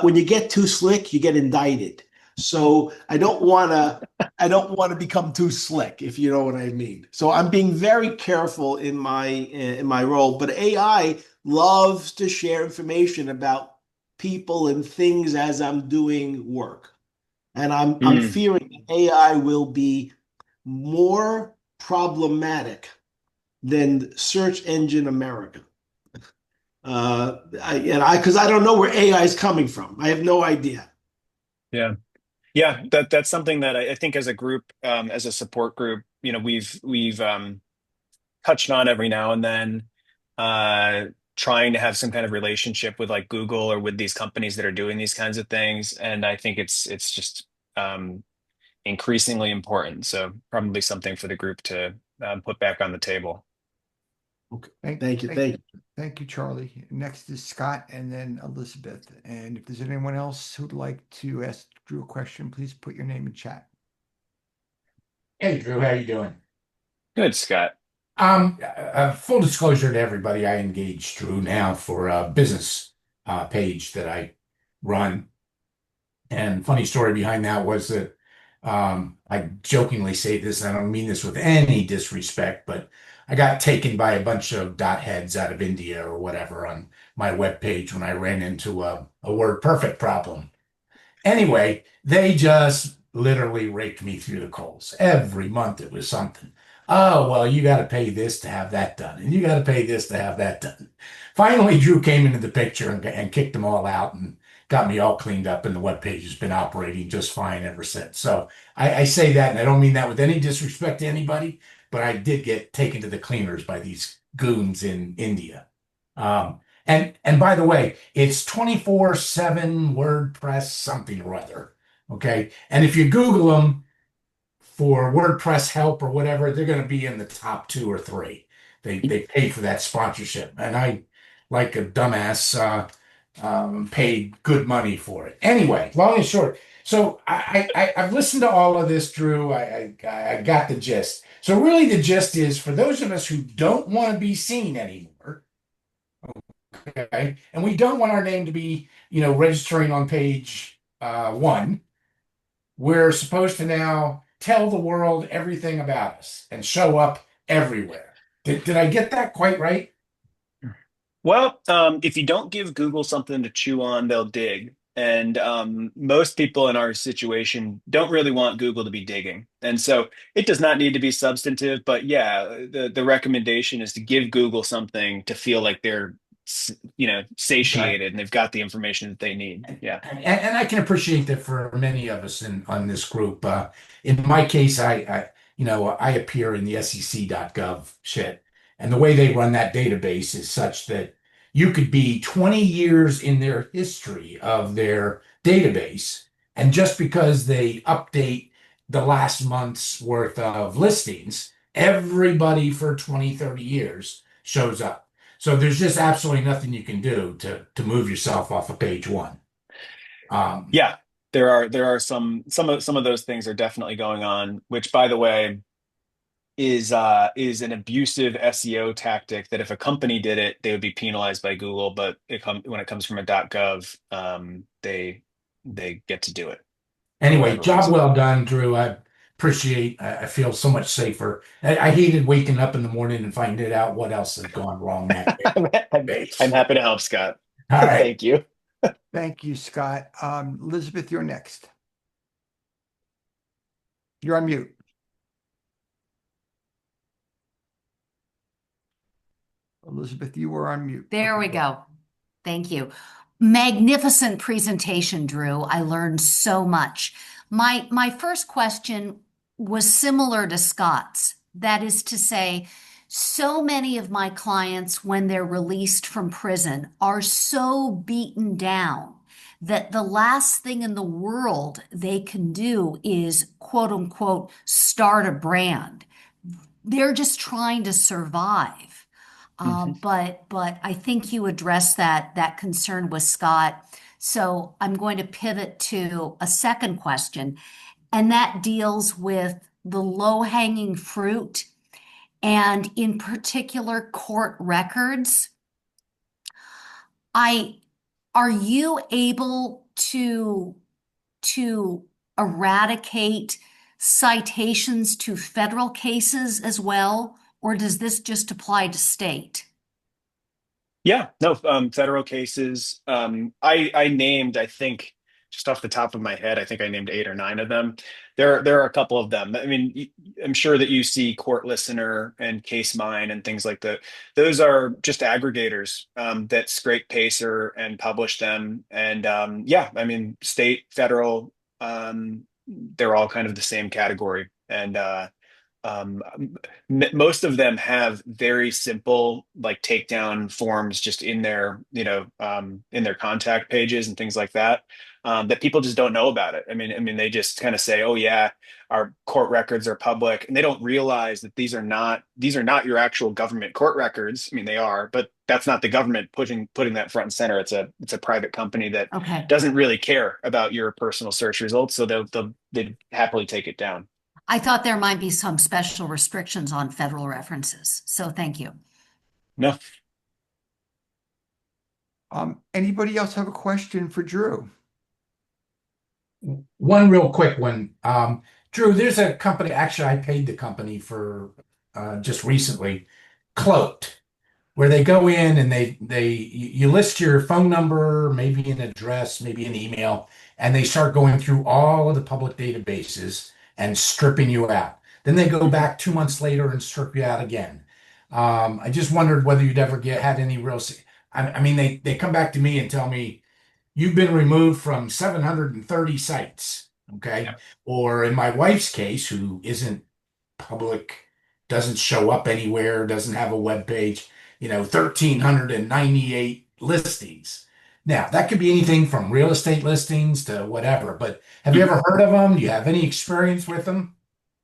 when you get too slick, you get indicted. So I don't want to become too slick, if you know what I mean. So I'm being very careful in my role. But AI loves to share information about people and things as I'm doing work. And I'm Mm. fearing that AI will be more problematic than search engine America. Because I don't know where AI is coming from. I have no idea. Yeah. Yeah, that's something that I think as a group, as a support group, we've touched on every now and then, uh, trying to have some kind of relationship with like Google or with these companies that are doing these kinds of things. And I think it's just increasingly important. So probably something for the group to put back on the table. Okay. Thank, Thank you. thank, Thank you. thank you, Charlie. Next is Scott and then Elizabeth. And if there's anyone else who'd like to ask Drew a question, please put your name in chat. Hey Drew, how you doing? Good, Scott. Full disclosure to everybody, I engaged Drew now for a business page that I run. And funny story behind that was that I jokingly say this, and I don't mean this with any disrespect, but I got taken by a bunch of dot heads out of India or whatever on my webpage when I ran into a word perfect problem. Anyway, they just literally raked me through the coals. Every month it was something. Oh, well, you got to pay this to have that done, and you got to pay this to have that done. Finally, Drew came into the picture and kicked them all out and got me all cleaned up, and the web page has been operating just fine ever since. So I say that, and I don't mean that with any disrespect to anybody, but I did get taken to the cleaners by these goons in India. And by the way, it's 24/7 WordPress something or other. Okay. And if you Google them for WordPress help or whatever, they're going to be in the top two or three. They pay for that sponsorship. And I, like a dumbass, paid good money for it. Anyway, long and short. So I've listened to all of this, Drew. I got the gist. So really the gist is for those of us who don't want to be seen anymore, okay? And we don't want our name to be, registering on page one. We're supposed to now tell the world everything about us and show up everywhere. Did I get that quite right? Well, if you don't give Google something to chew on, they'll dig. And most people in our situation don't really want Google to be digging. And so it does not need to be substantive, but yeah, the recommendation is to give Google something to feel like they're, Okay. satiated and they've got the information that they need. Yeah. And I can appreciate that for many of us on this group. In my case, I appear in the SEC.gov shit, and the way they run that database is such that you could be 20 years in their history of their database, and just because they update the last month's worth of listings, everybody for 20, 30 years shows up. So there's just absolutely nothing you can do to move yourself off of page one. Um, Yeah. There are some of those things are definitely going on, which by the way, is an abusive SEO tactic that if a company did it, they would be penalized by Google. But when it comes from a .gov, they get to do it for anyway, whatever job reason. well done, Drew. I feel so much safer. I hated waking up in the morning and finding out what else had gone wrong that I'm, I'm day. I'm happy to help, Scott. All right. Thank you. Thank you, Scott. Elizabeth, you're next. You're on mute. Elizabeth, you were on mute. There Okay, we go. Thank you. Magnificent presentation, Drew. I learned so much. My first question was similar to Scott's. That is to say, so many of my clients, when they're released from prison, are so beaten down that the last thing in the world they can do is quote unquote start a brand. They're just trying to survive. Mhm. But I think you addressed that concern with Scott. So I'm going to pivot to a second question, and that deals with the low-hanging fruit and in particular court records. Are you able to eradicate citations to federal cases as well, or does this just apply to state? Yeah, no, federal cases. I named, I think, just off the top of my head, I think I named 8 or 9 of them. There are a couple of them. I mean, I'm sure that you see Court Listener and Case Mine and things like that. Those are just aggregators that scrape Pacer and publish them. And yeah, I mean, state, federal, they're all kind of the same category. And um, most of them have very simple like takedown forms just in their, in their contact pages and things like that, that people just don't know about it. I mean, they just kind of say, "Oh yeah, our court records are public," and they don't realize that these are not your actual government court records. I mean, they are, but that's not the government putting that front and center. It's a private company that Okay. doesn't really care about your personal search results, so they'd happily take it down. I thought there might be some special restrictions on federal references, so thank you. No. Anybody else have a question for Drew? One real quick one. Drew, there's a company, actually, I paid the company for just recently, Cloaked, where they go in and you list your phone number, maybe an address, maybe an email, and they start going through all of the public databases and stripping you out. Then they go back 2 months later and strip you out again. I just wondered whether you'd ever had any real. I mean, they come back to me and tell me you've been removed from 730 sites. Okay. Yeah. Or in my wife's case, who isn't public, doesn't show up anywhere, doesn't have a web page, 1,398 listings. Now, that could be anything from real estate listings to whatever, but have you ever heard of them? Do you have any experience with them?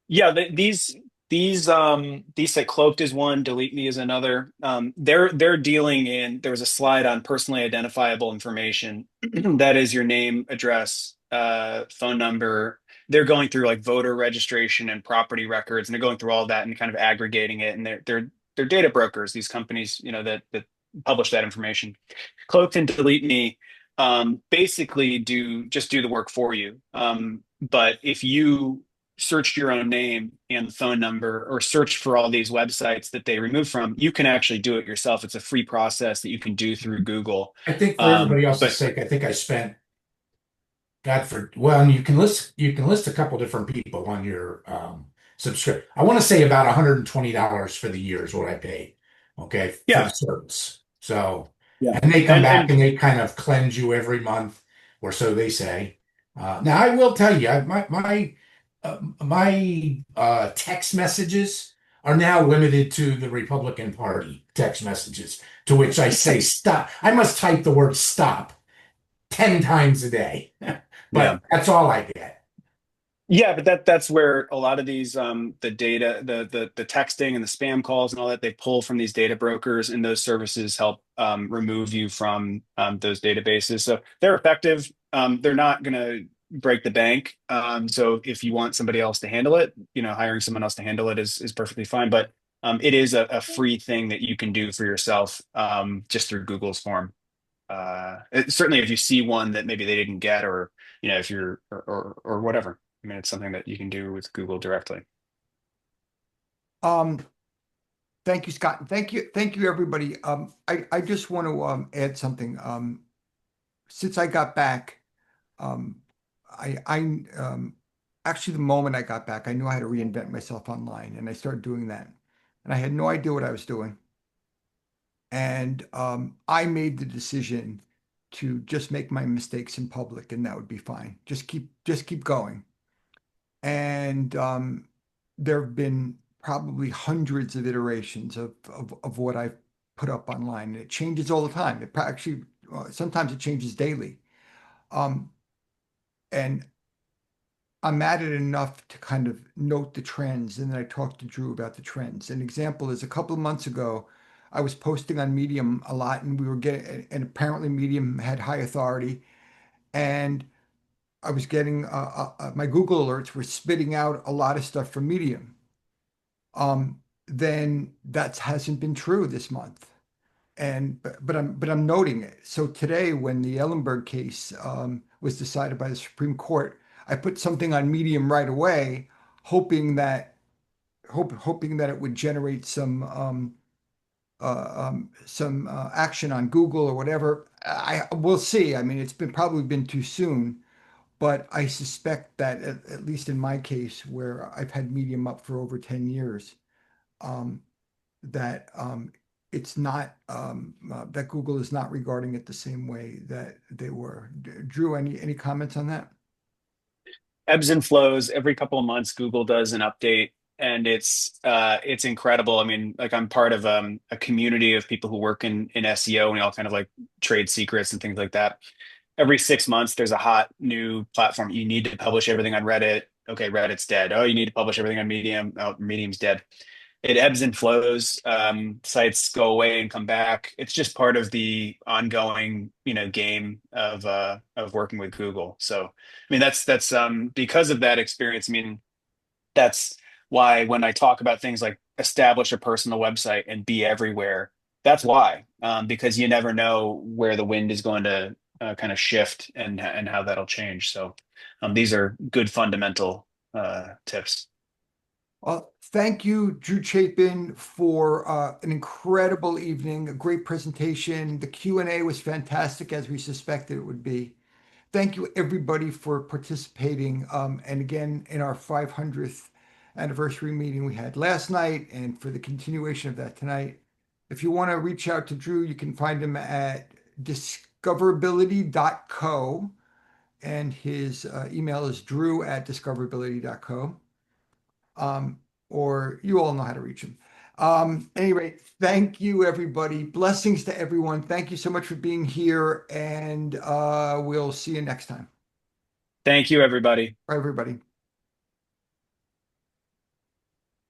Yeah, these that Cloaked is one, Delete Me is another. They're dealing in. There was a slide on personally identifiable information. That is your name, address, phone number. They're going through like voter registration and property records, and they're going through all that and kind of aggregating it. And they're data brokers. These companies, that publish that information. Cloaked and Delete Me basically do the work for you. But if you searched your own name and the phone number or searched for all these websites that they remove from, you can actually do it yourself. It's a free process that you can do through Google. I think for everybody else's But sake, I think I spent well, and you can list a couple different people on your subscription. I want to say about $120 for the year is what I paid. Okay, for the yeah, certs. So, yeah. and they come back And and they kind of cleanse you every month, or so they say. Now, I will tell you, my text messages are now limited to the Republican Party text messages, to which I say stop. I must type the word stop 10 times a day. yeah. But that's all I get. Yeah, but that's where a lot of these the data, the texting and the spam calls and all that they pull from these data brokers, and those services help remove you from those databases. So they're effective. They're not going to break the bank. So if you want somebody else to handle it, hiring someone else to handle it is perfectly fine. But it is a free thing that you can do for yourself just through Google's form. Certainly, if you see one that maybe they didn't get, or if you're or whatever. I mean, it's something that you can do with Google directly. Um, Thank you, Scott. Thank you, everybody. I just want to add something. Since I got back, I actually the moment I got back, I knew I had to reinvent myself online, and I started doing that. And I had no idea what I was doing. And I made the decision to just make my mistakes in public, and that would be fine. Just keep going. And there have been probably hundreds of iterations of what I've put up online. And it changes all the time. Actually, sometimes it changes daily. Um, and I'm at it enough to kind of note the trends. And then I talked to Drew about the trends. An example is a couple of months ago, I was posting on Medium a lot, and we were getting, and apparently Medium had high authority. and I was getting my Google alerts were spitting out a lot of stuff from Medium. Then that hasn't been true this month, and but I'm noting it. So today, when the Ellenberg case was decided by the Supreme Court, I put something on Medium right away, hoping that hoping that it would generate some action on Google or whatever. I We'll see. I mean, it's been probably been too soon, but I suspect that at least in my case, where I've had Medium up for over 10 years, um, that it's not that Google is not regarding it the same way that they were. Drew, any comments on that? Ebbs and flows. Every couple of months, Google does an update, and it's incredible. I mean, like I'm part of a community of people who work in SEO, and we all kind of like trade secrets and things like that. Every 6 months, there's a hot new platform. You need to publish everything on Reddit. Okay, Reddit's dead. Oh, you need to publish everything on Medium. Oh, Medium's dead. It ebbs and flows. Sites go away and come back. It's just part of the ongoing, game of working with Google. So, I mean, that's because of that experience. I mean, that's why when I talk about things like establish a personal website and be everywhere, that's why, because you never know where the wind is going to kind of shift and how that'll change. So, these are good fundamental tips. Thank you, Drew Chapin, for an incredible evening, a great presentation. The Q&A was fantastic, as we suspected it would be. Thank you, everybody, for participating. And again, in our 500th anniversary meeting we had last night, and for the continuation of that tonight. If you want to reach out to Drew, you can find him at discoverability.co, and his email is drew@discoverability.co. Or you all know how to reach him. Any rate, thank you, everybody. Blessings to everyone. Thank you so much for being here, and we'll see you next time. Thank you, everybody. Bye, everybody.